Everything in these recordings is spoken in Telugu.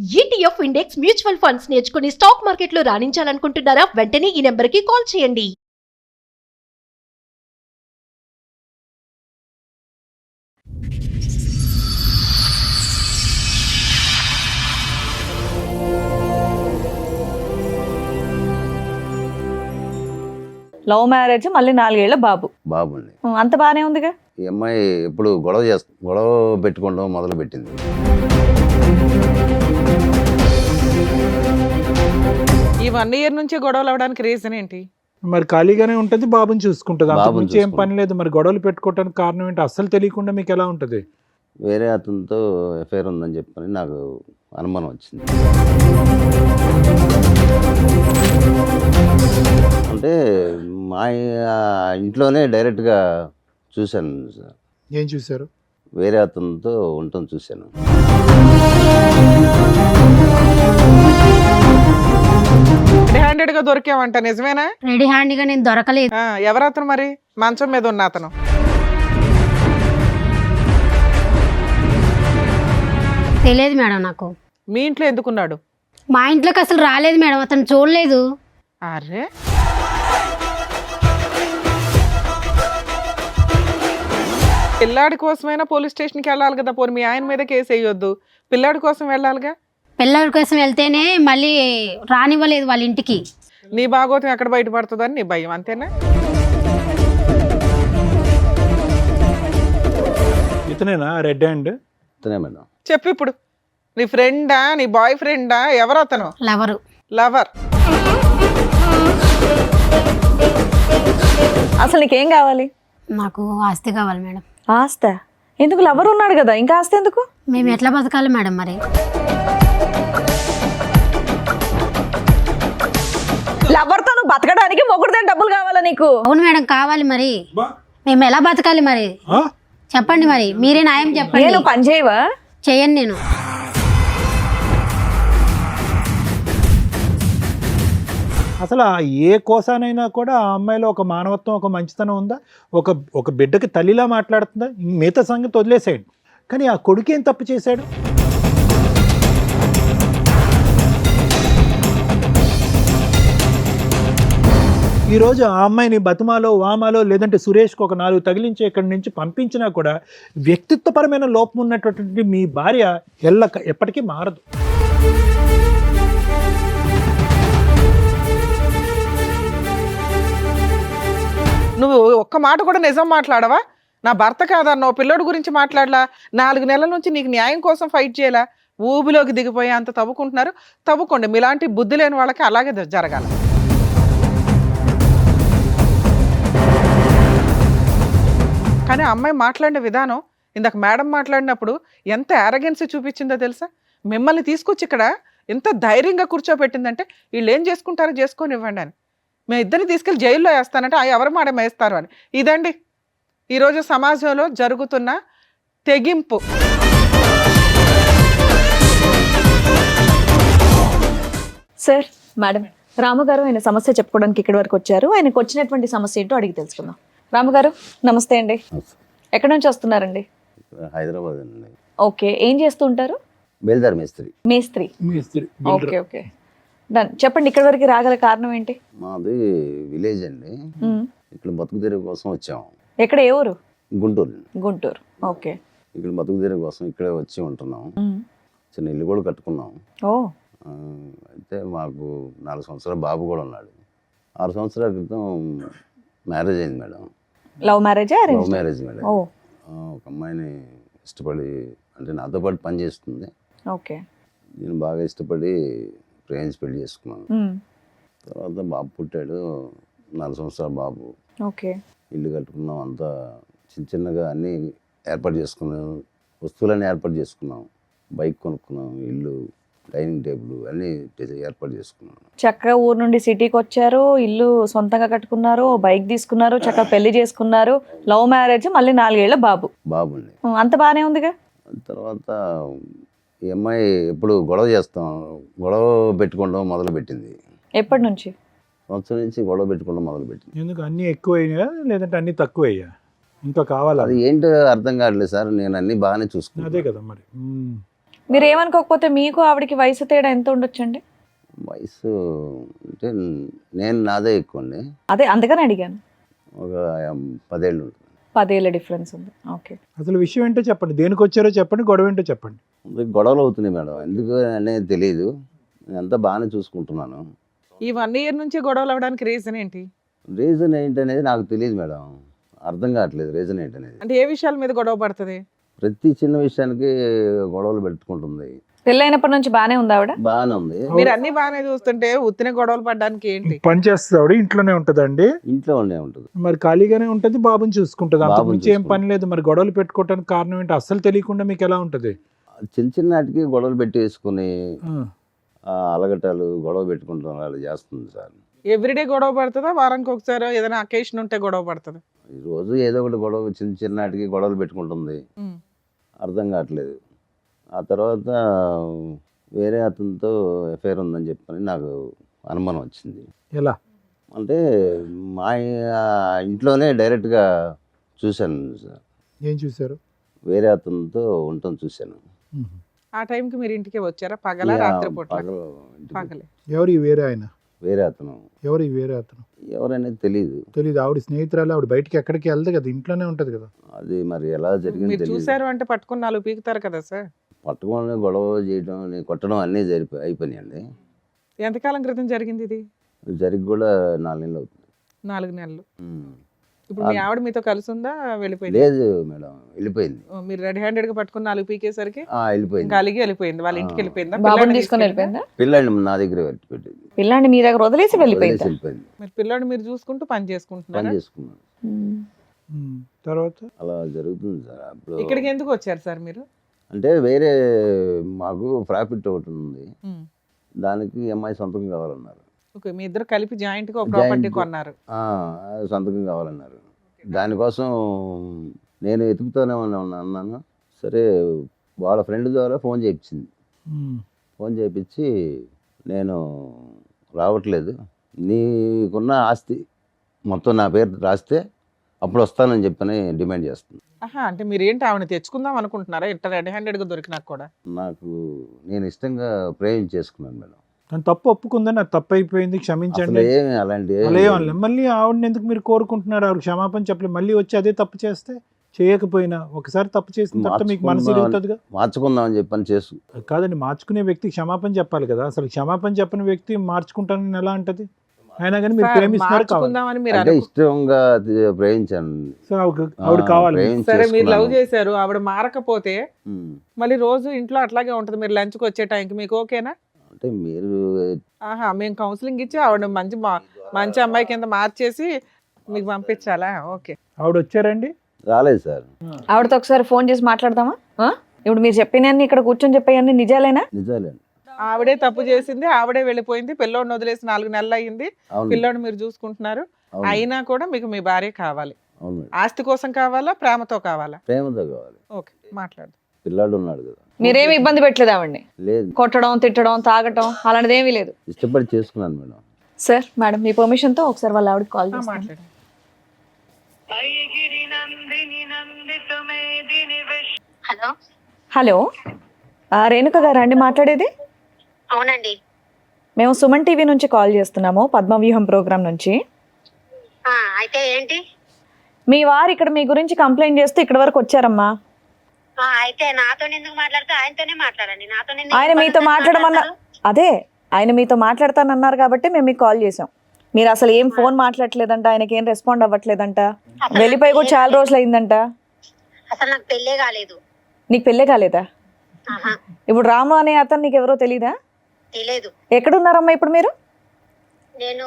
ఈటీఎఫ్ ఇండెక్స్ మ్యూచువల్ ఫండ్స్ నేర్చుకుని స్టాక్ మార్కెట్లో రాణించాలనుకుంటున్నారా? వెంటనే ఈ నెంబర్కి కాల్ చేయండి. లవ్ మ్యారేజ్, మళ్ళీ 4 ఏళ్ల బాబు. బాబుండి. అంత బానే ఉందిగా. ఈ అమ్మాయి ఎప్పుడు గొడవ పెట్టుకోవడం మొదలు పెట్టింది. ఈ 1 ఇయర్ నుంచి గొడవలు అవడానికి రీజన్ ఏంటి? మరి ఖాళీగానే ఉంటుంది, బాబుని చూసుకుంటుంది. అంతకు బాబుని మించి ఏం చూసుకుంటుంది. పని లేదు. మరి గొడవలు పెట్టుకోవడానికి కారణం ఏంటి? అస్సలు తెలియకుండా మీకు ఎలా ఉంటుంది? వేరే అతనితో ఎఫ్ఐఆర్ ఉందని చెప్పని నాకు అనుమానం వచ్చింది. అంటే మా ఇంట్లోనే డైరెక్ట్గా చూశాను సార్. ఏం చూశారు? వేరే అతనితో ఉండటం చూశాను. రెడీ హ్యాండెడ్ గా దొరికావంట, నిజమేనా? రెడీ హ్యాండ్గా నేను దొరకలేదు. ఎవరతను మరి? మంచం మీద ఉన్న అతను. తెలియదు మేడం నాకు. మీ ఇంట్లో ఎందుకున్నాడు? మా ఇంట్లోకి అసలు రాలేదు మేడం, అతను చూడలేదు. అరే, పిల్లాడి కోసమైనా పోలీస్ స్టేషన్కి వెళ్ళాలి కదా. పోనీ మీ ఆయన మీద కేసు వేయొద్దు, పిల్లాడి కోసం వెళ్ళాలిగా. పిల్లల కోసం వెళ్తేనే మళ్ళీ రానివ్వలేదు వాళ్ళ ఇంటికి. నీ భాగోతం ఎక్కడ బయటపడుతుందని నీ భయం, అంతేనా? ఇతనేనా రెడ్ హ్యాండ్? అతనే మేడం. చెప్పు ఇప్పుడు. నీ ఫ్రెండా, నీ బాయ్ ఫ్రెండా, ఎవరు అతను? లవరు. లవర్. అసలు నీకేం కావాలి? నాకు ఆస్తి కావాలి మేడం. ఆస్త ఎందుకు? లవర్ ఉన్నాడు కదా, ఇంకా ఆస్తి ఎందుకు? మేము ఎట్లా బతకాలి మేడం మరి? లవర్తో నువ్వు బతకడానికి మొగుడుదే డబ్బులు కావాలా నీకు? అవును మేడం, కావాలి మరి. మేము ఎలా బతకాలి మరి? చెప్పండి మరి, మీరే న్యాయం చెప్పండి. నేను పని చేయవా? చేయను నేను. అసలు ఏ కోసానైనా కూడా ఆ అమ్మాయిలో ఒక మానవత్వం, ఒక మంచితనం ఉందా? ఒక బిడ్డకి తల్లిలా మాట్లాడుతుందా? మిగతా సంగతి వదిలేసాడు. కానీ ఆ కొడుకు ఏం తప్పు చేశాడు? ఈరోజు ఆ అమ్మాయిని బతుమాలో, వామాలో, లేదంటే సురేష్కి ఒక 4 తగిలించి ఇక్కడి నుంచి పంపించినా కూడా వ్యక్తిత్వపరమైన లోపం ఉన్నటువంటి మీ భార్య ఎప్పటికీ మారదు. నువ్వు ఒక్క మాట కూడా నిజం మాట్లాడవా? నా భర్త కాదన్నావు, పిల్లోడి గురించి మాట్లాడలా, 4 నెలల నుంచి నీకు న్యాయం కోసం ఫైట్ చేయాలా, ఊబిలోకి దిగిపోయి అంత తవ్వుకుంటున్నారు. తవ్వుకోండి, మీలాంటి బుద్ధి లేని వాళ్ళకి అలాగే జరగాల. కానీ ఆ అమ్మాయి మాట్లాడిన విధానం, ఇందాక మేడం మాట్లాడినప్పుడు ఎంత యారగెన్సీ చూపించిందో తెలుసా? మిమ్మల్ని తీసుకొచ్చి ఇక్కడ ఎంత ధైర్యంగా కూర్చోబెట్టిందంటే, వీళ్ళు ఏం చేసుకుంటారో చేసుకొని ఇవ్వండి అని. మేము ఇద్దరిని తీసుకెళ్ళి జైల్లో వేస్తానంటే ఎవరు మాట వేస్తారు అని. ఇదండి ఈరోజు సమాజంలో జరుగుతున్న తెగింపు. సార్, మేడం, రాముగారు ఆయన సమస్య చెప్పుకోవడానికి ఇక్కడి వరకు వచ్చారు. ఆయనకు వచ్చినటువంటి సమస్య ఏంటో అడిగి తెలుసుకుందాం. రాముగారు నమస్తే అండి. ఎక్కడి నుంచి వస్తున్నారండి? హైదరాబాద్ అండి. ఓకే, ఏం చేస్తూ ఉంటారు? బేల్దార్ మేస్త్రి. మేస్త్రి. Okay okay, done. చెప్పండి, ఇక్కడి వరకు రాగల కారణం ఏంటి? మాది విలేజ్ అండి. ఇక్కడ బతుకు తెరువు కోసం వచ్చాము. ఎక్కడ, ఏ ఊరు? గుంటూరు. గుంటూరు. ఓకే. ఇక్కడ బతుకు తెరువు కోసం ఇక్కడే వచ్చి ఉంటున్నాం. చిన్న ఇల్లు కూడా కట్టుకున్నాం. ఓ. అయితే మాకు 4 సంవత్సరాల బాబు కూడా ఉన్నాడు. 6 సంవత్సరాల క్రితం మ్యారేజ్ అయింది madam. Love marriage? Love marriage madam. ఓ. ఒక అమ్మాయిని ఇష్టపడి, అంటే నాతో పాటు పని చేస్తుంది. ఓకే. నేను బాగా ఇష్టపడి ప్రేమించి పెళ్లి చేసుకున్నాను. తర్వాత బాబు పుట్టాడు, 4 సంవత్సరాల బాబు. ఓకే. ఇల్లు కట్టుకున్నాం, అంతా చిన్నగా అన్నీ ఏర్పాటు చేసుకున్నాం, వస్తువులన్నీ ఏర్పాటు చేసుకున్నాం. బైక్ కొనుక్కున్నాం, ఇల్లు, డైనింగ్ టేబుల్ అన్నీ ఏర్పాటు చేసుకున్నాం. చక్కగా ఊరు నుండి సిటీకి వచ్చారు, ఇల్లు సొంతంగా కట్టుకున్నారు, బైక్ తీసుకున్నారు, చక్కగా పెళ్లి చేసుకున్నారు. లవ్ మ్యారేజ్, మళ్ళీ 4 ఏళ్ల బాబు. బాబుండి. అంత బానే ఉందిగా. తర్వాత ఈ అమ్మాయి ఎప్పుడు గొడవ పెట్టుకోవడం మొదలు పెట్టింది. ఎప్పటి నుంచి? సంవత్సరం నుంచి గొడవ పెట్టుకోవడం మొదలు పెట్టింది. ఎందుకు? అన్నీ ఎక్కువయ్యా లేదంటే అన్నీ తక్కువయ్యా? ఇంకా కావాలా? అది ఏంటో అర్థం కావట్లేదు సార్. నేను అన్ని బాగానే చూసుకున్నాను. అదే కదా మరి. మీరు ఏమనుకోకపోతే మీకు ఆవిడకి వయసు తేడా ఎంత ఉండొచ్చండి? వయసు అంటే నేను నాదే ఎక్కువ అండి, అదే అందుకని అడిగాను. ఒక 10 ఏళ్ళు ఉంటుంది. 10 ఏళ్ళ డిఫరెన్స్ ఉంది. ఓకే. అసలు విషయం ఏంటో చెప్పండి, దేనికి వచ్చారో చెప్పండి, గొడవ ఏంటో చెప్పండి. గొడవలు అవుతున్నాయి మేడం, ఎందుకు అనేది తెలియదు. నేనంతా బాగానే చూసుకుంటున్నాను. ఈ 1 year నుంచి గొడవలు అవ్వడానికి రీజన్ ఏంటి? రీజన్ ఏంటనేది నాకు తెలియదు మేడం, అర్థం కావట్లేదు రీజన్ ఏంటనేది. అంటే ఏ విషయాల మీద గొడవ పడుతుంది? ప్రతి చిన్న విషయానికి గొడవలు పెట్టుకుంటుంది. పెళ్ళైనప్పటి నుంచి బానే ఉంది ఆవిడ? బాగానే ఉంది. మీరు అన్ని బాగానే చూస్తుంటే ఉత్తిన గొడవలు పడడానికి ఏంటి? పని చేస్తుంది ఆవిడ, ఇంట్లోనే ఉంటుందండి. ఇంట్లో ఉండే ఉంటుంది. మరి ఖాళీగానే ఉంటుంది, బాబుని చూసుకుంటుంది, అంతకు బాబుని మించి ఏం పని లేదు. మరి గొడవలు పెట్టుకోవడానికి కారణం ఏంటి అస్సలు తెలియకుండా మీకు ఎలా ఉంటుంది? చిన్న చిన్న వాటికి గొడవలు పెట్టేసుకుని ఆ, అలగటాలు గొడవ పెట్టుకుంటాం అలా చేస్తుంది సార్. ఎవ్రీడే గొడవ పడుతుందా, వారానికి ఒకసారి ఏదైనా అకేషన్ ఉంటే గొడవ పడుతుందా? ఈ రోజు ఏదో ఒకటి గొడవ, చిన్న చిన్న వాటికి గొడవలు పెట్టుకుంటుంది, అర్థం కావట్లేదు. ఆ తర్వాత వేరే అతనితో ఎఫ్ఐఆర్ ఉందని చెప్పని నాకు అనుమానం వచ్చింది. ఎలా అంటే మా ఇంట్లోనే డైరెక్ట్గా చూశాను సార్, ఏం చూసారు? వేరే అతనితో ఉండటం చూశాను. ఆ టైంకి మీరు ఇంటికి వచ్చారా? పగల రాత్రి పూట? పగలే. ఎవరు ఈ వేరే ఆయన? వేరే అతను ఎవరు ఈ వేరే అతను? ఎవరనేది తెలియదు. తెలీదు. ఆవిడ స్నేహితురాలు, ఆవిడ బయటికి ఎక్కడికి వెళ్దు కదా, ఇంట్లోనే ఉంటది కదా. అది మరి ఎలా జరిగింది మీరు తెలియదు. చూసారు అంటే పట్టుకుని 4 పీకుతారు కదా సార్. పట్టుకొని గొడవ చేయడం, కొట్టడం అన్నీ అయిపోయినాయండి. ఎంతకాలం క్రితం జరిగింది ఇది? జరిగి కూడా 4 నెలలు అవుతుంది. 4 నెలలు. ఉమ్. ఇప్పుడు మీ ఆవిడ మీతో కలిసి ఉందా, వెళ్ళిపోయింది? లేదు మేడం, వెళ్ళిపోయింది. మీరు రెడీ హ్యాండెడ్ గా పట్టుకుని 4 పీకేసరికి వెళ్ళిపోయింది. ఇంకా అలిగి వెళ్ళిపోయింది. వాళ్ళ ఇంటికి వెళ్ళిపోయిందా? బాబుని పిల్లాడిని తీసుకొని తీసుకెళ్ళిందా? వెళ్ళిపోయిందా? పిల్లాడిని నా దగ్గర పెట్టింది. పిల్లాన్ని మీ దగ్గర వదిలేసి వెళ్ళిపోయిందా? వెళ్ళిపోయింది. మీరు పిల్లాడిని మీరు చూసుకుంటూ పని పని చేసుకుంటున్నారా? చేసుకున్నాను. తర్వాత అలా జరుగుతుంది సార్. అప్పుడు ఇక్కడికి ఎందుకు వచ్చారు సార్ మీరు? అంటే వేరే మాకు ప్రాఫిట్ ఒకటి ఉంది, దానికి అమ్మాయి సంతకం కావాలన్నారు. ఓకే, మీ ఇద్దరు కలిపి జాయింట్ గా ఒక ప్రాపర్టీ Joint. కొన్నారు. సంతకం కావాలన్నారు. దానికోసం నేను వెతుకుతూనే అన్నాను. సరే, వాళ్ళ ఫ్రెండ్ ద్వారా ఫోన్ చేయించింది. ఫోన్ చేయించి నేను రావట్లేదు, నీకున్న ఆస్తి మొత్తం నా పేరు రాస్తే అప్పుడు వస్తానని చెప్పని డిమాండ్ చేస్తుంది. ఆహా, అంటే మీరు ఏంటి ఆవిడ తెచ్చుకుందాం అనుకుంటున్నారా? ఇంత రెడీ హ్యాండెడ్ గా దొరికినా కూడా? నేను ఇష్టంగా చేసుకున్నాను మేడం. తను తప్పు ఒప్పుకుందని, నాకు తప్పు అయిపోయింది, క్షమించండి. అసలు ఏమి అలాంటి అలా ఏమనలే. మళ్ళీ ఆవిడని ఎందుకు మీరు కోరుకుంటున్నారు? ఆవిడ క్షమాపణ చెప్పలేదు, మళ్ళీ వచ్చి అదే తప్పు చేస్తే, చేయకపోయినా ఒకసారి తప్పు చేసిన తర్వాత మీకు మనసు ఇరుగుతుందిగా. మార్చుకుందామని చెప్పని చేసు కాదండి, మార్చుకునే వ్యక్తి క్షమాపణ చెప్పాలి కదా. అసలు క్షమాపణ చెప్పని వ్యక్తి మార్చుకుంటానని ఎలా అంటది? అయినా కానీ మీరు సార్, ప్రేమిస్తున్నారు కావాలి. మార్చుకుందామని మీరు అంటే ఇష్టంగా ప్రేమించాను. సో ఆవిడ కావాలి. సరే, మీరు లవ్ చేశారు, ఆవిడ మారకపోతే ఉమ్. మళ్ళీ రోజు ఇంట్లో అట్లాగే ఉంటది. మీరు లంచ్కి వచ్చే టైంకి మీకు ఓకేనా? అంటే మీరు ఆహా, మేము కౌన్సిలింగ్ ఇచ్చి ఆవిడ మంచి అమ్మాయి కింద మార్చేసి మీకు పంపించాలా? ఓకే. ఆవిడ వచ్చారండి? రాలేదు సార్. ఆవిడతో ఒకసారి ఫోన్ చేసి మాట్లాడదామా? ఇప్పుడు మీరు చెప్పినన్ని ఇక్కడ కూర్చొని చెప్పేయన్ని నిజాలేనా? నిజాలేండి. ఆవిడే తప్పు చేసింది, ఆవిడే వెళ్ళిపోయింది. పిల్లోడిని వదిలేసి 4 నెలలు అయ్యింది. అవును. పిల్లోడిని మీరు చూసుకుంటున్నారు. అవును. అయినా కూడా మీకు మీ భార్య కావాలి. అవును మేడం. ఆస్తి కోసం కావాలా, ప్రేమతో కావాలా? ప్రేమతో కావాలి. ఓకే, మాట్లాడు. పిల్లాడు ఉన్నాడు కదా. మీరేమి ఇబ్బంది పెట్టలేదు ఆవిడ్ని? లేదు, కొట్టడం, తిట్టడం, తాగటం అలాంటిది ఏమీ లేదు? ఇష్టపడి చేసుకున్నాను మేడం. సార్, మేడం మీ పర్మిషన్ తో ఒకసారి వాళ్ళ ఆవిడకి కాల్ చేస్తాను. మాట్లాడు. హలో, హలో, రేణుక గారు అండి మాట్లాడేది? అవునండి. మేము సుమన్ టీవీ నుంచి కాల్ చేస్తున్నాము, పద్మవ్యూహం ప్రోగ్రామ్ నుంచి. అయితే ఏంటి? మీ వారు ఇక్కడ మీ గురించి కంప్లైంట్ చేస్తూ ఇక్కడ వరకు వచ్చారమ్మా. అయితే నాతో ఎందుకు మాట్లాడితే ఆయనతోనే మాట్లాడండి. నాతో ఆయన మీతో మాట్లాడమన్నారు. అదే, ఆయన మీతో మాట్లాడతానన్నారు కాబట్టి మేము మీకు కాల్ చేసాం. మీరు అసలు ఏం ఫోన్ మాట్లాడలేదంట, ఆయనకి ఏం రెస్పాండ్ అవ్వట్లేదంట, వెళ్ళిపోయి కూడా చాలా రోజులు అయిందంట. అసలు నాకు పెళ్ళే కాలేదు. నీకు పెళ్ళే కాలేదా? ఇప్పుడు రాము అనే అతను నీకు ఎవరో తెలీదా? తెలియదు. ఎక్కడున్నారమ్మా ఇప్పుడు మీరు? నేను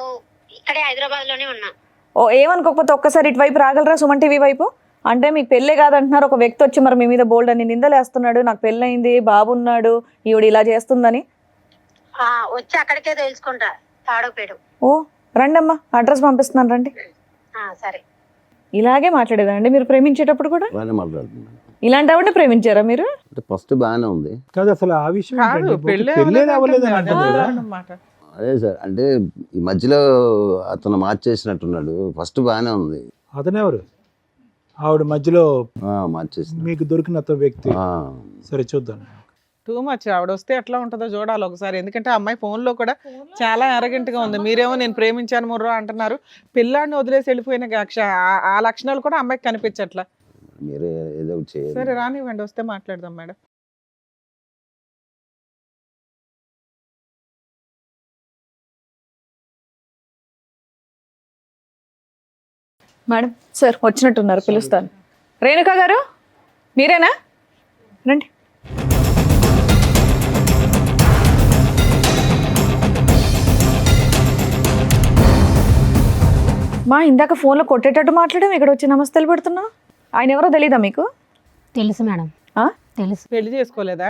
ఇక్కడే హైదరాబాద్ లోనే ఉన్నా. ఓ, ఏమనుకోకపోతే ఒక్కసారి ఇటువైపు రాగలరా, సుమన్ టీవీ వైపు? అంటే మీకు పెళ్ళే కాదంటున్నారు, ఒక వ్యక్తి వచ్చి మరి మీ మీద బోల్డ్ అని నిందలేస్తున్నాడు, నాకు పెళ్ళయింది, బాబున్నాడు, ఈవిడ ఇలా చేస్తుందని. వచ్చి అక్కడికే తెలుసుకుంటా, తాడోపేడు. ఓ, రండమ్మా, అడ్రస్ పంపిస్తున్నాను, రండి. సరే. ఇలాగే మాట్లాడేదా అండి మీరు ప్రేమించేటప్పుడు కూడా? బాగానే మాట్లాడుతున్నాను. ఇలాంటి ఆవిడ ప్రేమించారా మీరు? అంటే ఫస్ట్ బాగానే ఉంది. కాదు, అసలు ఆ విషయం కాదు, ఏంటండి? పెళ్ళే పెళ్ళే అవ్వలేదు అవ్వలేదు అని అంటుంది అంటారు కదా. అన్నమాట. అదే సార్, అంటే ఈ మధ్యలో అతను మార్చేసినట్టున్నాడు. ఫస్ట్ బాగానే ఉంది. అతనెవరు? ఆవిడ మధ్యలో మార్చేసిన మీకు దొరికిన అతను వ్యక్తి. సరే చూద్దాం. Too much. ఆవిడ వస్తే ఎట్లా ఉంటుందో చూడాలి ఒకసారి. ఎందుకంటే ఆ అమ్మాయి ఫోన్లో కూడా చాలా arrogant గా ఉంది. మీరేమో నేను ప్రేమించాను ముర్రో అంటున్నారు. పిల్లాడిని వదిలేసి వెళ్ళిపోయిన ఆ లక్షణాలు కూడా అమ్మాయికి కనిపించట్లా. మీరే ఏదో ఒకటి చేయాలి. సరే రానివ్వండి, వస్తే మాట్లాడదాం మేడం. మేడం సార్ వచ్చినట్టున్నారు, పిలుస్తాను. రేణుకా గారు మీరేనా? రండి. మా ఇందాక ఫోన్లో కొట్టేటట్టు మాట్లాడాం, ఇక్కడ వచ్చి నమస్తేలు పెడుతున్నావు. ఆయన ఎవరో తెలీదా మీకు? తెలుసు మేడం, ఆ? తెలుసు. పెళ్లి చేసుకోలేదా?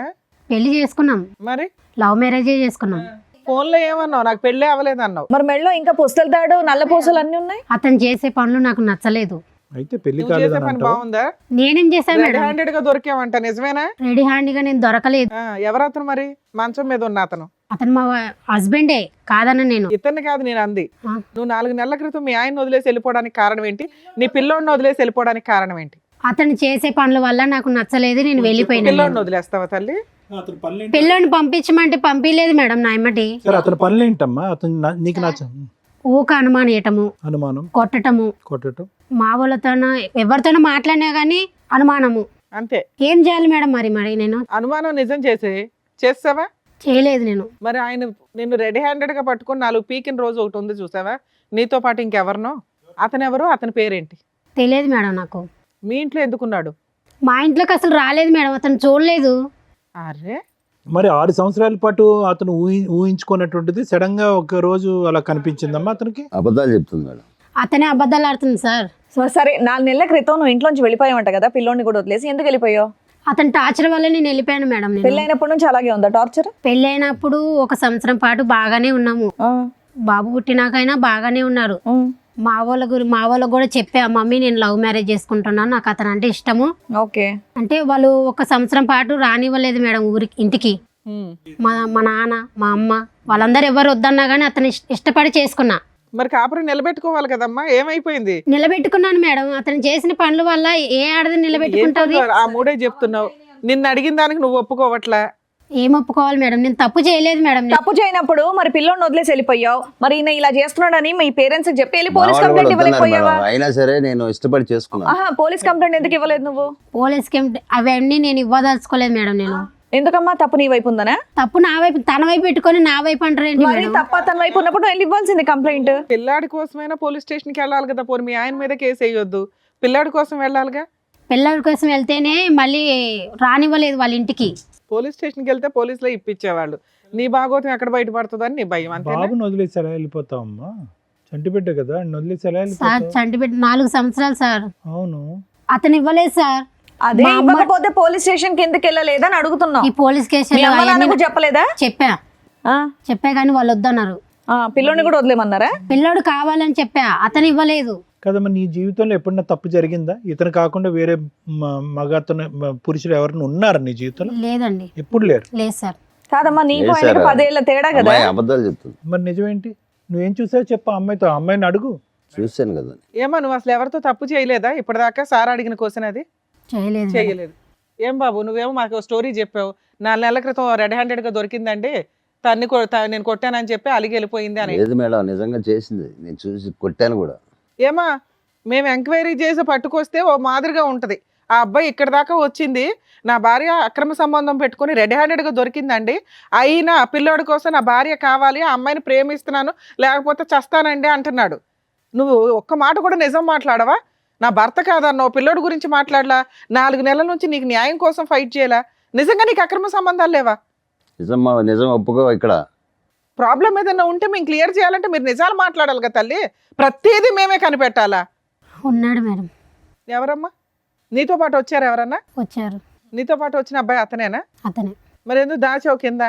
పెళ్లి చేసుకున్నాం, మరి లవ్ మ్యారేజే చేసుకున్నాం. ఫోన్లో ఏమన్నావు? నాకు పెళ్ళే అవ్వలేదు అన్నావు. మరి మెడలో ఇంకా పుస్తల తాడు నల్ల పూసలు అన్నీ ఉన్నాయి. అతను చేసే పనులు నాకు నచ్చలేదు. అయితే పెళ్లి నువ్వు చేసే కాలేదని పని అంటావా? బాగుందా? నేనేం చేశాను రెడ్ మేడం? హ్యాండెడ్ గా దొరికావంట, నిజమేనా? రెడీ హ్యాండ్గా నేను దొరకలేదు. ఎవరతను మరి? మంచం మీద ఉన్న అతను అతను మా హస్బెండే కాదన్న నేను. ఇతన్ని కాదు నేను అంది. ఆ. నువ్వు 4 నెలల క్రితం మీ ఆయన వదిలేసి వెళ్ళిపోవడానికి కారణం ఏంటి? నీ పిల్లోడిని వదిలేసి వెళ్ళిపోవడానికి కారణం ఏంటి? అతను చేసే పనుల వల్ల నాకు నచ్చలేదు, నేను వెళ్ళిపోయినా. పిల్లోడిని వదిలేస్తావా తల్లి? అతని పనులు ఏంటి? పిల్లోని పంపించమంటే పంపించలేదు మేడం నా ఎమ్మటి. సరే అతని పనులు ఏంటమ్మా? అతను నీకు నచ్చ ఊక అనుమానియటము, అనుమానం, కొట్టటము, కొట్టడం. మా వాళ్ళతోనో ఎవరితోనో మాట్లాడినా కానీ అనుమానము. అంతే. ఏం చేయాలి మేడం మరి మరి నేను? అనుమానం నిజం చేసావా? చేయలేదు నేను. మరి ఆయన నిన్ను రెడీ హ్యాండెడ్ గా పట్టుకొని 4 పీకిన రోజు ఒకటి ఉంది చూసావా? నీతో పాటు ఇంకెవరినో? అతను ఎవరు? అతని పేరేంటి? తెలియదు మేడం నాకు. మీ ఇంట్లో ఎందుకున్నాడు? మా ఇంట్లోకి అసలు రాలేదు మేడం, అతను చూడలేదు. అరే మరి 6 సంవత్సరాల పాటు అతను ఊహించుకున్నటువంటిది సడన్ గా ఒక రోజు అలా కనిపించిందమ్మా అతనికి. అబద్ధాలు చెప్తుంది మేడం. అతనే అబద్ధాలు ఆడుతుంది సార్. సరే 4 నెలల క్రితం నువ్వు ఇంట్లోంచి వెళ్ళిపోయావంట కదా, పిల్లోని కూడా వదిలేసి. ఎందుకు వెళ్ళిపోయావు? అతని టార్చర్ వల్ల నేను వెళ్ళిపోయాను మేడం. నేను పెళ్ళైనప్పటి నుంచి అలాగే ఉందా టార్చర్? పెళ్ళైనప్పుడు 1 సంవత్సరం పాటు బాగానే ఉన్నాము. బాబు పుట్టినాకైనా బాగానే ఉన్నారు. మా వాళ్ళకు కూడా చెప్పా, మమ్మీ నేను లవ్ మ్యారేజ్ చేసుకుంటున్నాను, నాకు అతను అంటే ఇష్టము. ఓకే. అంటే వాళ్ళు 1 సంవత్సరం పాటు రానివ్వలేదు మేడం ఊరికి, ఇంటికి. మా నాన్న మా అమ్మ వాళ్ళందరూ ఎవరు వద్దన్నా కానీ అతను ఇష్టపడి చేసుకున్నా. మరి కాపురం నిలబెట్టుకోవాలి కదమ్మా, ఏమైపోయింది? నిలబెట్టుకున్నాను మేడం. అతను చేసిన పనుల వల్ల ఏ ఆడది నిలబెట్టుకుంటుంది? ఆ మూడే చెప్తున్నావు. నిన్ను అడిగిన దానికి నువ్వు ఒప్పుకోవట్లా. ఏం ఒప్పుకోవాలి మేడం? నేను తప్పు చేయలేదు మేడం. తప్పు చేయనప్పుడు మరి పిల్లోని వదిలేసి వెళ్ళిపోయావు. మరి ఈయన ఇలా చేస్తున్నాడని మీ పేరెంట్స్ చెప్పి వెళ్ళి మా పోలీస్ వాళ్ళు కూడా కంప్లైంట్ వద్దన్నారు ఇవ్వలేకపోయావా? మేడం. అయినా సరే నేను ఇష్టపడి చేసుకున్నాను. ఆహా, పోలీస్ కంప్లైంట్ ఎందుకు ఇవ్వలేదు నువ్వు? పోలీస్ అవన్నీ నేను ఇవ్వదలుచుకోలేదు మేడం. నేను ఎందుకమ్మా? తప్పు నీ వైపు ఉందనా? తప్పు నా వైపు, తన వైపు పెట్టుకొని నా వైపు అంటారేంటి మరి మేడం? తప్ప తన వైపు ఉన్నప్పుడు వెళ్ళి ఇవ్వాల్సింది కంప్లైంట్. పిల్లాడి కోసమైనా పోలీస్ స్టేషన్కి వెళ్ళాలి కదా. పోనీ మీ ఆయన మీద కేసు వేయొద్దు, పిల్లాడి కోసం వెళ్ళాలిగా. పిల్లల కోసం వెళ్తేనే మళ్ళీ రానివ్వలేదు వాళ్ళ ఇంటికి. పోలీస్ స్టేషన్కి వెళ్తే పోలీసులో ఇప్పించేవాళ్ళు. నీ భాగోతం ఎక్కడ బయటపడుతుందని నీ భయం అంతే. బాబుని వదిలేసి ఎలా వెళ్ళిపోతావమ్మా? చంటి బిడ్డ కదా, ఆయన వదిలేసి ఎలా సార్ వెళ్ళిపోతావు? చంటి పెట్టి 4 సంవత్సరాలు సార్. అవును. అతను ఇవ్వలేదు సార్. అదే మా అమ్మ- ఇవ్వకపోతే పోలీస్ స్టేషన్ కి ఎందుకు వెళ్ళలేదని అడుగుతున్నావు. ఈ పోలీస్ మీ అమ్మ నాన్న కూడా చెప్పలేదా? చెప్పా కానీ వాళ్ళు వద్దన్నారు. పిల్లోని కూడా వదిలేమన్నారా? పిల్లోడు కావాలని చెప్పా, అతను ఇవ్వలేదు. కదమ్మా, నీ జీవితంలో ఎప్పుడన్నా తప్పు జరిగిందా? ఇతను కాకుండా వేరే మగతను పురుషులు ఎవరైనా ఉన్నారా నీ జీవితంలో? లేదండి, ఎప్పుడు లేరు. లేదు సార్. కాదమ్మా, నీకు లేదు ఆయనకి సార్. 10 ఏళ్ల తేడా కదా. అమ్మాయి అబద్ధాలు చెప్తుంది. మరి నిజమేంటి? నువ్వేం చూసావు చెప్పు అమ్మాయితో. అమ్మాయిని అడుగు. చూశాను కదా. ఏమో నువ్వు అసలు ఎవరితో తప్పు చేయలేదా ఇప్పటిదాకా? సార్ అడిగిన క్వశ్చన్ అది చేయలేదు మేడం. చేయలేదు. ఏం బాబు నువ్వేమో మాకు స్టోరీ చెప్పావు. 4 నెలల క్రితం రెడ్ హ్యాండెడ్ గా దొరికిందండి, నేను కొట్టానని చెప్పి అలిగి వెళ్ళిపోయింది అని. లేదు మేడం, నిజంగా చేసింది. నేను చూసి కొట్టాను కూడా. ఏమా మేము ఎంక్వైరీ చేసి పట్టుకొస్తే ఓ మాదిరిగా ఉంటది. ఆ అబ్బాయి ఇక్కడ దాకా వచ్చింది, నా భార్య అక్రమ సంబంధం పెట్టుకుని రెడ్ హ్యాండెడ్ గా దొరికిందండి, అయినా ఆ పిల్లోడి కోసం నా భార్య కావాలి, ఆ అమ్మాయిని ప్రేమిస్తున్నాను లేకపోతే చస్తానండి అంటున్నాడు. నువ్వు ఒక్క మాట కూడా నిజం మాట్లాడవా? నా భర్త కాదన్నావు, పిల్లోడి గురించి మాట్లాడలా, 4 నెలల నుంచి నీకు న్యాయం కోసం ఫైట్ చేయాలా? నిజంగా నీకు అక్రమ సంబంధాలు లేవా? నిజం ఒప్పుకో. ఇక్కడ ప్రాబ్లం ఏదైనా ఉంటే మేము క్లియర్ చేయాలంటే మీరు నిజాలు మాట్లాడాలి కదా తల్లి. ప్రతిదీ మేమే కనిపెట్టాలా? ఉన్నాడు మేడం. ఎవరమ్మా నీతో పాటు వచ్చారు? ఎవరన్నా వచ్చారు. నీతో పాటు వచ్చిన అబ్బాయి అతనేనా? అతనే. మరి ఎందుకు దాచావు కింద?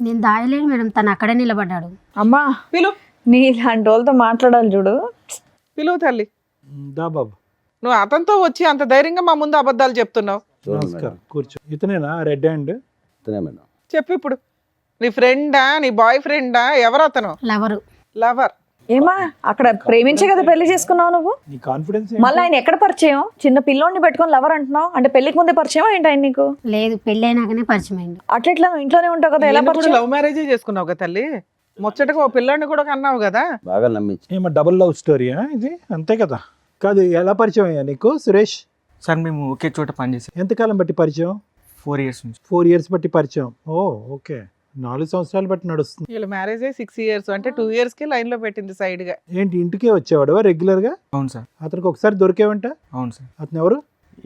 నేను దాయలేదు మేడం, తను అక్కడే నిలబడ్డాడు. అమ్మా, పిలు నీ ఇలాంటి వాళ్ళతో మాట్లాడాలి చూడు. పిలువు తల్లి. దా బాబు. నువ్వు అతనితో వచ్చి అంత ధైర్యంగా మా ముందు అబద్ధాలు చెప్తున్నావు. చూడండి నమస్కారం, మేడం. కూర్చో. ఇతనేనా రెడ్ హ్యాండ్? ఇతనే మేడం. చెప్పు ఇప్పుడు. నీ ఫ్రెండా, నీ బాయ్ ఫ్రెండా, ఎవరు అతను? లవరు. లవర్. ఏమా అక్కడ ప్రేమించే కదా పెళ్లి చేసుకున్నావు నువ్వు? నీ కాన్ఫిడెన్స్ మళ్ళీ ఆయన ఎక్కడ పరిచయం? చిన్న పిల్లోడిని పెట్టుకొని లవర్ అంటున్నావు అంటే పెళ్లికి ముందే పరిచయం ఏంటి ఆయన నీకు? లేదు పెళ్ళి అయినాకనే పరిచయం అయింది. అట్లా నువ్వు ఇంట్లోనే ఉంటావు కదా, ఎలా పరిచయం? లవ్ మ్యారేజే చేసుకున్నావు కదా తల్లి, ముచ్చటగా ఓ పిల్లాడిని కూడా కన్నావు కదా. బాగా నమ్మించి ఏమో డబుల్ లవ్ స్టోరీయా ఇది? అంతే కదా. కాదు, ఎలా పరిచయం అయ్యా నీకు సురేష్? సార్ మేము ఒకే చోట పనిచేసాం ఎంతకాలం బట్టి పరిచయం? 4 years నుంచి. 4 years బట్టి పరిచయం. ఓ ఓకే, 4 సంవత్సరాలు బట్టి నడుస్తుంది. వీళ్ళ మ్యారేజ్ 6 years, అంటే 2 years కి లైన్ లో పెట్టింది సైడ్ గా. ఏంటి ఇంటికే వచ్చేవాడు రెగ్యులర్ గా? అవును సార్. అతనికి ఒకసారి దొరికేవంట? అవును సార్. అతను ఎవరు?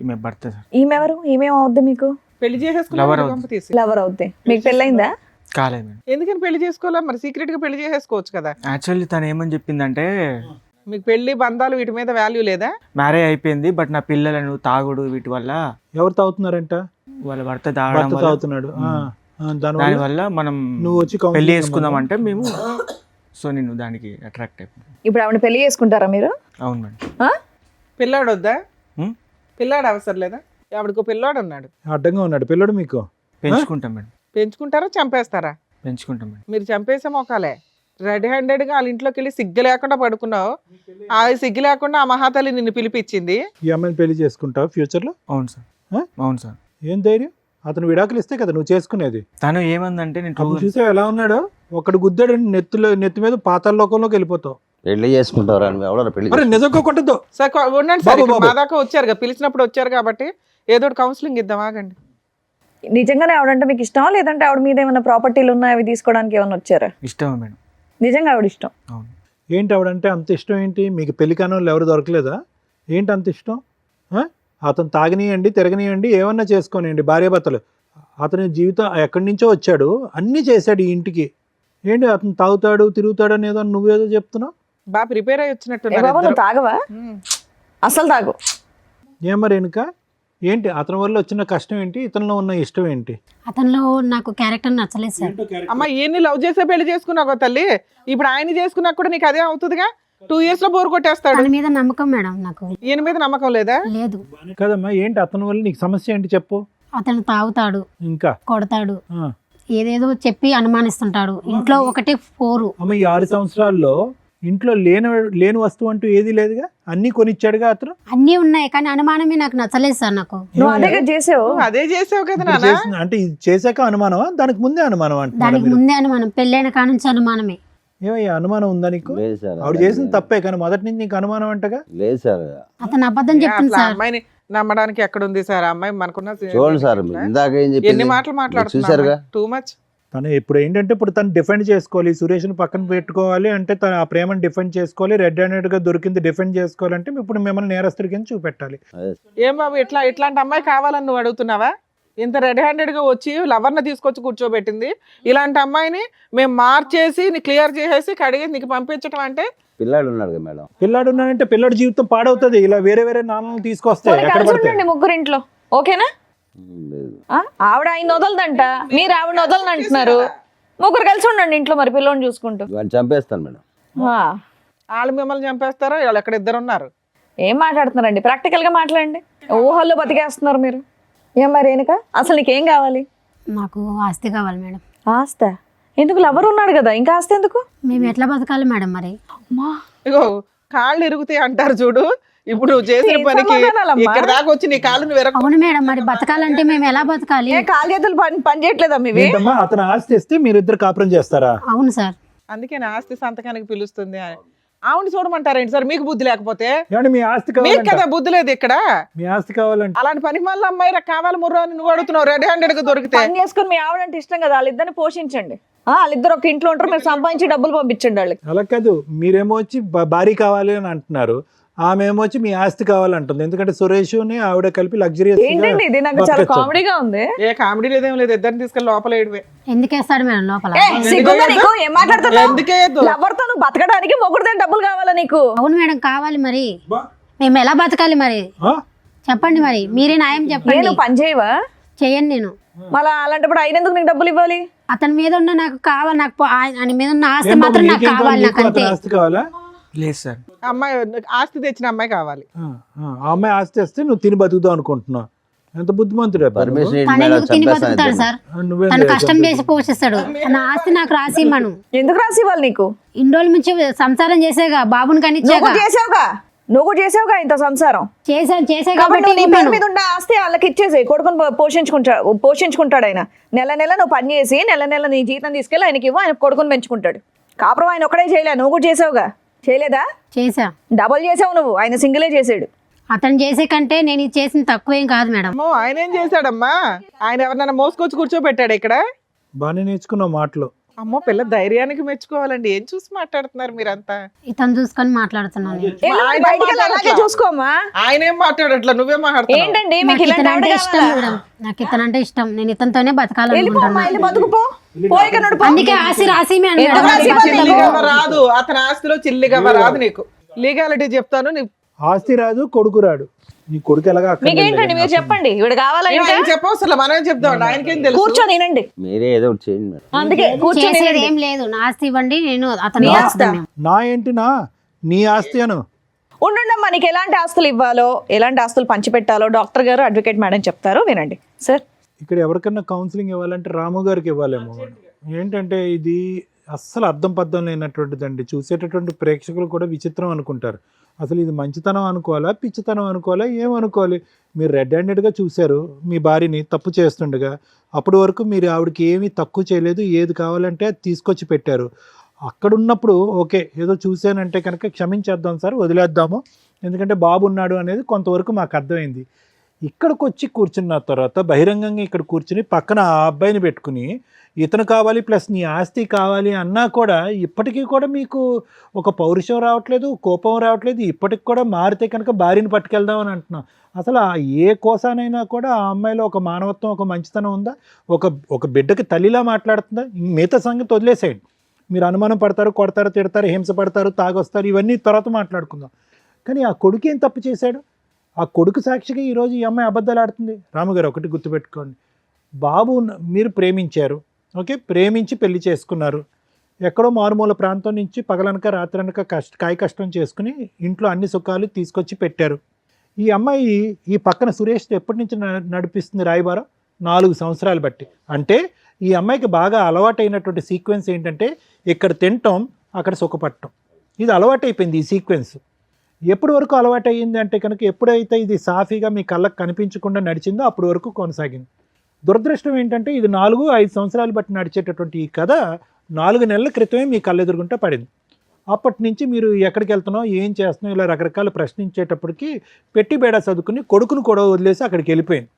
ఈమె భర్త సార్. ఈమెవరు? ఈమెమవుద్ది మీకు? పెళ్లి Lover చేసేసుకున్నావు అవుతుంది. గంప తీసి. లవర్ అవుద్ది. మీకు పెళ్ళైందా? కాలేదు మేడం. ఎందుకని పెళ్లి చేసుకోవాలా మరి? సీక్రెట్ గా పెళ్లి చేసేసుకోవచ్చు కదా. యాక్చువల్లీ తను ఏమని చెప్పిందంటే మీకు పెళ్లి బంధాలు వీటి మీద వాల్యూ లేదా? మ్యారేజ్ అయిపోయింది బట్ నా పిల్లలను తాగుడు వీటి వల్ల ఎవరు తాగుతున్నారంట? వాళ్ళ భర్త తాగడం భర్త వల్ల తాగుతున్నాడు. దానివల్ల దానివల్ల మనం నువ్వు వచ్చి counseling పెళ్లి చేసుకుందాం అంటే మేము సో నేను దానికి అట్రాక్ట్ అయిపోయాను. ఇప్పుడు ఆవిడ పెళ్లి చేసుకుంటారా మీరు? అవును మేడం. ఆ? పిల్లాడు వద్దా? హ్మ్? పిల్లాడు అవసరం లేదా? ఆవిడకు పిల్లాడు ఉన్నాడు. అడ్డంగా ఉన్నాడు పిల్లడు మీకు? పెంచుకుంటాం మేడం. పెంచుకుంటారా చంపేస్తారా? పెంచుకుంటాం మేడం. మీరు చంపేసే మొక్కలే. రెడ్ హ్యాండెడ్ గా వాళ్ళ ఇంట్లోకి వెళ్ళి సిగ్గు లేకుండా పడుకున్నావు. ఆ సిగ్గు లేకుండా ఆ మహాతల్లి నిన్ను పిలిపించింది. ఈ అమ్మాయిని పెళ్లి చేసుకుంటావు ఫ్యూచర్ లో? అవును సార్. ఆ? అవును సార్. ఏం ధైర్యం? అతను విడాకులు ఇస్తే కదా నువ్వు చేసుకునేది. తను ఏమందంటే నేను అప్పుడు చూసావు ఎలా ఉన్నాడో? ఒకడు గుద్దాడు నెత్తి మీద పాతాల లోకంలోకి వెళ్ళిపోతావు. పెళ్లి చేసుకుంటారా? ఎవడో పెళ్లి అరే నిజంగా కొట్టద్దు. సార్ ఉండండి సార్, బాబు, ఇక్కడ బాబు. మా దాకా వచ్చారు కదా, పిలిచినప్పుడు వచ్చారు కాబట్టి ఏదో ఒకటి కౌన్సిలింగ్ ఇద్దాం, ఆగండి. నిజంగానే ఆవిడంటే మీకు ఇష్టమా, లేదంటే ఆవిడ మీద ఏమైనా ప్రాపర్టీలు ఉన్నాయి అవి తీసుకోవడానికి ఏమైనా వచ్చారా? ఇష్టమే మేడం. నిజంగా ఆవిడ ఇష్టం. అవును. ఏంటి ఆవిడంటే అంత ఇష్టం ఏంటి మీకు? పెళ్లి కానోళ్ళు ఎవరు దొరకలేదా? ఏంటి అంత ఇష్టం? అతను తాగనియండి తిరగనియండి ఏమన్నా చేసుకోనియండి, భార్యాభర్తలు. అతని జీవితం ఎక్కడి నుంచో వచ్చాడు, అన్నీ చేశాడు ఈ ఇంటికి. ఏంటి అతను తాగుతాడు తిరుగుతాడు అనేదో నువ్వేదో చెప్తున్నావు? బాగా ప్రిపేర్ అయ్యి ఏ వచ్చినట్టున్నారు బాబు ఇద్దరు. నువ్వు తాగవా? ఉమ్. అసలు తాగు. ఏం మరి వెనుక ఏంటి? అతని వల్ల వచ్చిన కష్టం ఏంటి? ఇతనిలో ఉన్న ఇష్టం ఏంటి? అతనిలో నాకు క్యారెక్టర్ నచ్చలేదు సార్. అమ్మ ఈయన్ని లవ్ చేసే పెళ్లి చేసుకున్నావు తల్లి, ఇప్పుడు ఆయన చేసుకున్నా కూడా నీకు అదే అవుతుందిగా. 2 years లో బోర్ కొట్టేస్తాడు. తన మీద నమ్మకం మేడం నాకు ఈయన మీద నమ్మకం లేదా? లేదు. కదమ్మా, ఏంటి అతని వల్ల నీకు సమస్య ఏంటి చెప్పు. అతను తాగుతాడు, ఇంకా కొడతాడు, ఆ. ఏదేదో చెప్పి అనుమానిస్తుంటాడు. ఇంట్లో ఒకటే 4. అమ్మ ఈ 6 సంవత్సరాల్లో ఇంట్లో లేని వస్తువు అంటూ ఏది లేదుగా, అన్నీ కొనిచ్చాడుగా అతను. అన్నీ ఉన్నాయి కానీ అనుమానమే నాకు నచ్చలేదు సార్. నాకు నువ్వు అదే కదా చేసావు. నువ్వు అదే చేసావు కదా ఇప్పుడు నాన్న. చేసిన- అంటే ఇది చేశాక అనుమానమా, దానికి ముందే అనుమానం అంటున్నారా దానికి మీరు? ముందే అనుమానం, పెళ్ళైన కాడ నుంచి అనుమానమే. ఏమయ్యా అనుమానం ఉందా నీకు? లేదు సార్. ఆవిడ చేసిన తప్పే కానీ మొదటి నుంచి నీకు అనుమానం అంటగా. లేదు సార్. అతను అబద్ధం చెప్తుంది అసలు ఆ సార్. అమ్మాయిని నమ్మడానికి ఎక్కడ ఉంది సార్? ఆ అమ్మాయి మనకున్న చూడండి సార్, ఇందాక ఏం ఎన్ని చెప్పింది మాటలు చూసారుగా. మాట్లాడుతున్నా, టూ మచ్. తను ఇప్పుడు ఏంటంటే ఇప్పుడు తను డిఫెండ్ చేసుకోవాలి, సురేష్ని పక్కన పెట్టుకోవాలి అంటే తను ఆ ప్రేమను డిఫెండ్ చేసుకోవాలి, రెడ్ హ్యాండెడ్ గా దొరికింది డిఫెండ్ చేసుకోవాలంటే ఇప్పుడు మిమ్మల్ని నేరస్తుడి కింద చూపెట్టాలి. ఏం బాబు ఇట్లాంటి అమ్మాయి కావాలని నువ్వు అడుగుతున్నావా? ఇంత రెడ్ హ్యాండెడ్ గా వచ్చి లవర్ని తీసుకొచ్చి కూర్చోబెట్టింది. ఇలాంటి అమ్మాయిని మేము మార్చేసి క్లియర్ చేసేసి కడిగి నీకు పంపించడం అంటే? పిల్లాడు ఉన్నాడు కదా మేడం. పిల్లాడు ఉన్నాడంటే పిల్లాడి జీవితం పాడవుతుంది. ఇలా వేరే వేరే నాన్నలు తీసుకొస్తే ఎక్కడ కలిసి పడతాయి? ఉండండి ముగ్గురు ఇంట్లో, ఓకేనా? లేదు. ఆవిడ ఆయన వదలదంట, మీరు ఆవిడ వదలని అంటున్నారు. ముగ్గురు కలిసి ఉండండి ఇంట్లో, మరి పిల్లోని చూసుకుంటూ. వాడిని చంపేస్తాను మేడం. ఆ, వాళ్ళు మిమ్మల్ని చంపేస్తారా? వాళ్ళు ఎక్కడ ఇద్దరు ఉన్నారు. ఏం మాట్లాడుతున్నారండి? ప్రాక్టికల్ గా మాట్లాడండి. ఊహల్లో బతికేస్తున్నారు మీరు. ఏం మరి రేణుక, అసలు నీకేం కావాలి? నాకు ఆస్తి కావాలి మేడం. ఆస్త ఎందుకు? లవర్ ఉన్నాడు కదా, ఇంకా ఆస్తి ఎందుకు? మేము ఎట్లా బతకాలి మేడం మరి? ఇగో కాళ్ళు ఇరుగుతాయి అంటారు చూడు. ఇప్పుడు నువ్వు చేసిన ఏం పనికి సమాధానాలమ్మా? ఇక్కడ దాకా వచ్చి నీ కాళ్ళను వెరక. అవును మేడం, మరి బతకాలంటే మేము ఎలా బతకాలి? ఏ కాలు చేతులు పని చేయట్లేదా మీవి? ఏంటమ్మా అతను ఆస్తి ఇస్తే మీరిద్దరు కాపురం చేస్తారా? అవును సార్. అందుకే నా ఆస్తి సంతకానికి పిలుస్తుంది. ఆవిడ చూడమంటారేంటి సార్? మీకు బుద్ధి లేకపోతే? ఏమంటే మీ ఆస్తి మీకు కావాలంట, కదా బుద్ధి లేదు ఇక్కడ. మీ ఆస్తి కావాలంటే అలాంటి పని మళ్ళీ అమ్మాయి కావాలి ముర్రో అని నువ్వు అడుగుతున్నావు. రెడ్ హ్యాండెడ్ గా దొరికితే పని చేసుకుని మీ ఆవిడంటే ఇష్టం కదా, వాళ్ళిద్దరిని పోషించండి. వాళ్ళిద్దరు ఒక ఇంట్లో ఉంటారు, మీరు సంపాదించి డబ్బులు పంపించండి వాళ్ళకి. అలా కాదు, మీరేమో వచ్చి భారీ కావాలి అని అంటున్నారు, ఆమె ఏమో వచ్చి మీ ఆస్తి కావాలంటుంది. ఎందుకంటే సురేష్ ఆవిడ కలిపి లగ్జరీ. ఏంటండి ఇది? నాకు చాలా కామెడీగా ఉంది. ఏ కామెడీ లేదేం లేదు. ఇద్దరిని తీసుకెళ్ళి లోపల వేయడమే. ఎందుకేస్తాడు మేడం లోపల? సిగ్గుందా నీకు? ఏం మాట్లాడుతున్నావు? ఎందుకే ఎవరితో నువ్వు బతకడానికి మొగుడుతో డబ్బులు కావాలా నీకు? అవును మేడం కావాలి. మరి మేము ఎలా బతకాలి మరి? చెప్పండి మరి, మీరే న్యాయం చెప్పండి. నేను పని చేయవా? చేయను నేను. మళ్ళీ అలాంటప్పుడు ఆయన ఎందుకు నీకు డబ్బులు ఇవ్వాలి? అతని మీద ఉన్న నాకు కావాలి, నాకు ఆయన మీద ఉన్న ఆస్తి మాత్రం నాకు కావాలి. నాకు అంతే. ఆస్తి కావాలా? లేదు సార్. అమ్మాయి ఆస్తి తెచ్చిన అమ్మాయి కావాలి. ఆ అమ్మాయి ఆస్తి వస్తే నువ్వు తిని బతుకుతావు అనుకుంటున్నావు. ఎంత బుద్ధిమంతుడే అబ్బా నువ్వు. పర్మిషన్ తను ఎందుకు తిని బతుకుతాడు చంపేస్తాను సార్? నువ్వేం తను కష్టం చంపేది? చేసి పోషిస్తాడు. నా ఆస్తి నాకు రాసి ఇమ్మను. ఎందుకు రాసి ఇవ్వాలి నీకు? ఇన్ని రోజుల నుంచి సంసారం చేసేగా, బాబుని నువ్వు కనిచ్చాగా. కూడా చేసావుగా ఇంత సంసారం. చేసే కాబట్టి కాబట్టి నువ్వు నీ పేరు ఇవ్వను. మీద ఉన్న ఆస్తి వాళ్ళకి ఇచ్చేసి కొడుకుని పోషించుకుంటాడు ఆయన. నెల నెల నువ్వు పని చేసి నెల నెల నీ జీతం తీసుకెళ్ళి ఆయనకి ఇవ్వు, ఆయన కొడుకుని పెంచుకుంటాడు. కాపురం ఆయన ఒకడే చేయలే, నువ్వు కూడా చేసావుగా. చేయలేదా? చేసా. డబల్ చేసావు నువ్వు, ఆయన సింగిలే చేసాడు. అతను చేసే కంటే నేను ఇది చేసిన తక్కువేం కాదు మేడం. అమ్మో ఆయన ఏం చేశాడమ్మా? ఆయన ఎవరినైనా మోసుకొచ్చి కూర్చోబెట్టాడు ఇక్కడ? బాగానే నేర్చుకున్నావు మాటలు. అమ్మో పిల్ల ధైర్యానికి మెచ్చుకోవాలండి. ఏం చూసి మాట్లాడుతున్నారు మీరంతా? ఇతను చూసుకొని మాట్లాడుతున్నాను నేను. ఆయన బయటికి వెళ్ళి అలాగే మాట్లాడట్లా. చూసుకోమ్మా. ఆయన ఏం మాట్లాడట్లా, నువ్వే మాట్లాడుతున్నావు. ఏంటండి మీకు నాకు ఇలాంటి ఇతనంటే ఆవిడ ఇష్టం కావాలా? మేడం. నాకు ఇతనంటే ఇష్టం. నేను ఇతనితోనే వెళ్ళిపోమ్మా, బతకాలనుకుంటున్నాను. వెళ్ళి బతుకుపో. పోయిక నడుపు. అందుకే ఆస్తి రాసి ఎంత రాసి ఇవ్వాలి? చిల్లిగవ్వ రాదు, అతని ఆస్తిలో చిల్లిగవ్వ రాదు నీకు. లీగాలిటీ చెప్తాను. నీ ఆస్తి రాదు, కొడుకు రాడు. నీ కొడుకు ఎలాగా మీకేంటండి, మీరు చెప్పండి. ఇవిడ కావాలా? ఇంకా ఆయన చెప్పవసరం, మనం చెప్దాం. ఆయనకేం తెలుసు? కూర్చొని వినండి. మీరే ఏదో ఒకటి చేయండి మేడం. అందుకే కూర్చొని చేసేది వినండి. ఏం లేదు. నా ఆస్తి ఇవ్వండి, నేను అతను నీ ఆస్తా? నా ఏంటి నీ ఆస్తి అను. ఉండుండమ్మా, నీకు ఎలాంటి ఆస్తులు ఇవ్వాలో, ఎలాంటి ఆస్తులు పంచిపెట్టాలో డాక్టర్ గారు, అడ్వకేట్ మేడం చెప్తారు, వినండి సార్. ఇక్కడ ఎవరికన్నా కౌన్సిలింగ్ ఇవ్వాలంటే రాము గారికి ఇవ్వాలేమో. ఏంటంటే ఇది అస్సలు అర్థం పద్ధం లేనటువంటిదండి. చూసేటటువంటి ప్రేక్షకులు కూడా విచిత్రం అనుకుంటారు. అసలు ఇది మంచితనం అనుకోవాలా, పిచ్చితనం అనుకోవాలా, ఏమనుకోవాలి? మీరు రెడ్ హ్యాండెడ్గా చూశారు మీ భార్యని తప్పు చేస్తుండగా. అప్పటి వరకు మీరు ఆవిడకి ఏమీ తక్కువ చేయలేదు, ఏది కావాలంటే అది తీసుకొచ్చి పెట్టారు. అక్కడ ఉన్నప్పుడు ఓకే, ఏదో చూశానంటే కనుక క్షమించేద్దాం సార్, వదిలేద్దాము, ఎందుకంటే బాబు ఉన్నాడు అనేది కొంతవరకు మాకు అర్థమైంది. ఇక్కడికి వచ్చి కూర్చున్న తర్వాత బహిరంగంగా ఇక్కడ కూర్చుని పక్కన ఆ అబ్బాయిని పెట్టుకుని ఇతను కావాలి ప్లస్ నీ ఆస్తి కావాలి అన్నా కూడా ఇప్పటికీ కూడా మీకు ఒక పౌరుషం రావట్లేదు, కోపం రావట్లేదు. ఇప్పటికి కూడా మారితే కనుక భార్యని పట్టుకెళ్దాం అని అంటున్నాం. అసలు ఏ కోసానైనా కూడా ఆ అమ్మాయిలో ఒక మానవత్వం, ఒక మంచితనం ఉందా? ఒక బిడ్డకి తల్లిలా మాట్లాడుతుందా? మిగతా సంగతి వదిలేసేయండి. మీరు అనుమానం పడతారు, కొడతారు, తిడతారు, హింస పడతారు, తాగొస్తారు, ఇవన్నీ తర్వాత మాట్లాడుకుందాం. కానీ ఆ కొడుకు ఏం తప్పు చేశాడు? ఆ కొడుకు సాక్షిగా ఈరోజు ఈ అమ్మాయి అబద్ధాలు ఆడుతుంది. రాముగారు ఒకటి గుర్తుపెట్టుకోండి, బాబు మీరు ప్రేమించారు, ఓకే, ప్రేమించి పెళ్లి చేసుకున్నారు. ఎక్కడో మారుమూల ప్రాంతం నుంచి పగలనక రాత్రనక కాయ కష్టం చేసుకుని ఇంట్లో అన్ని సుఖాలు తీసుకొచ్చి పెట్టారు. ఈ అమ్మాయి ఈ పక్కన సురేష్ ఎప్పటి నుంచి నడిపిస్తుంది రాయబారం? 4 సంవత్సరాలు బట్టి. అంటే ఈ అమ్మాయికి బాగా అలవాటైనటువంటి సీక్వెన్స్ ఏంటంటే ఇక్కడ తినటం, అక్కడ సుఖపడటం. ఇది అలవాటైపోయింది ఈ సీక్వెన్స్. ఎప్పటి వరకు అలవాటు అయ్యింది అంటే కనుక ఎప్పుడైతే ఇది సాఫీగా మీ కళ్ళకు కనిపించకుండా నడిచిందో అప్పటి వరకు కొనసాగింది. దురదృష్టం ఏంటంటే ఇది 4-5 సంవత్సరాలు బట్టి నడిచేటటువంటి ఈ కథ 4 నెలల క్రితమే మీ కళ్ళెదురుగుంటే పడింది. అప్పటి నుంచి మీరు ఎక్కడికి వెళ్తున్నావు, ఏం చేస్తున్నావు, ఇలా రకరకాల ప్రశ్నించేటప్పటికి పెట్టి బేడా చదువుకుని కొడుకును కూడా వదిలేసి అక్కడికి వెళ్ళిపోయింది.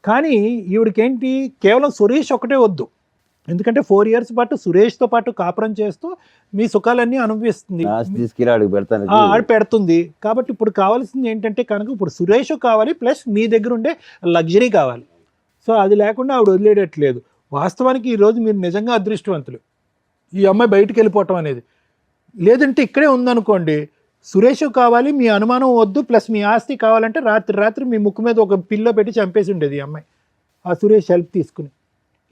కానీ ఈవిడికేంటి, కేవలం సురేష్ ఒకటే వద్దు. ఎందుకంటే 4 years పాటు సురేష్తో పాటు కాపురం చేస్తూ మీ సుఖాలన్నీ అనుభవిస్తుంది, ఆస్తి తీసుకెళ్ళి అడుగు పెడతాను. ఆడ పెడుతుంది. కాబట్టి ఇప్పుడు కావాల్సింది ఏంటంటే కనుక ఇప్పుడు సురేష్ కావాలి ప్లస్ మీ దగ్గర ఉండే లగ్జరీ కావాలి. సో అది లేకుండా ఆవిడ వదిలేయట్లేదు. వాస్తవానికి ఈరోజు మీరు నిజంగా అదృష్టవంతులు, ఈ అమ్మాయి బయటికి వెళ్ళిపోవటం అనేది. లేదంటే ఇక్కడే ఉందనుకోండి, సురేష్ కావాలి, మీ అనుమానం వద్దు, ప్లస్ మీ ఆస్తి కావాలంటే రాత్రి మీ ముక్కు మీద ఒక పిల్లో పెట్టి చంపేసి ఉండేది ఈ అమ్మాయి, ఆ సురేష్ హెల్ప్ తీసుకుని.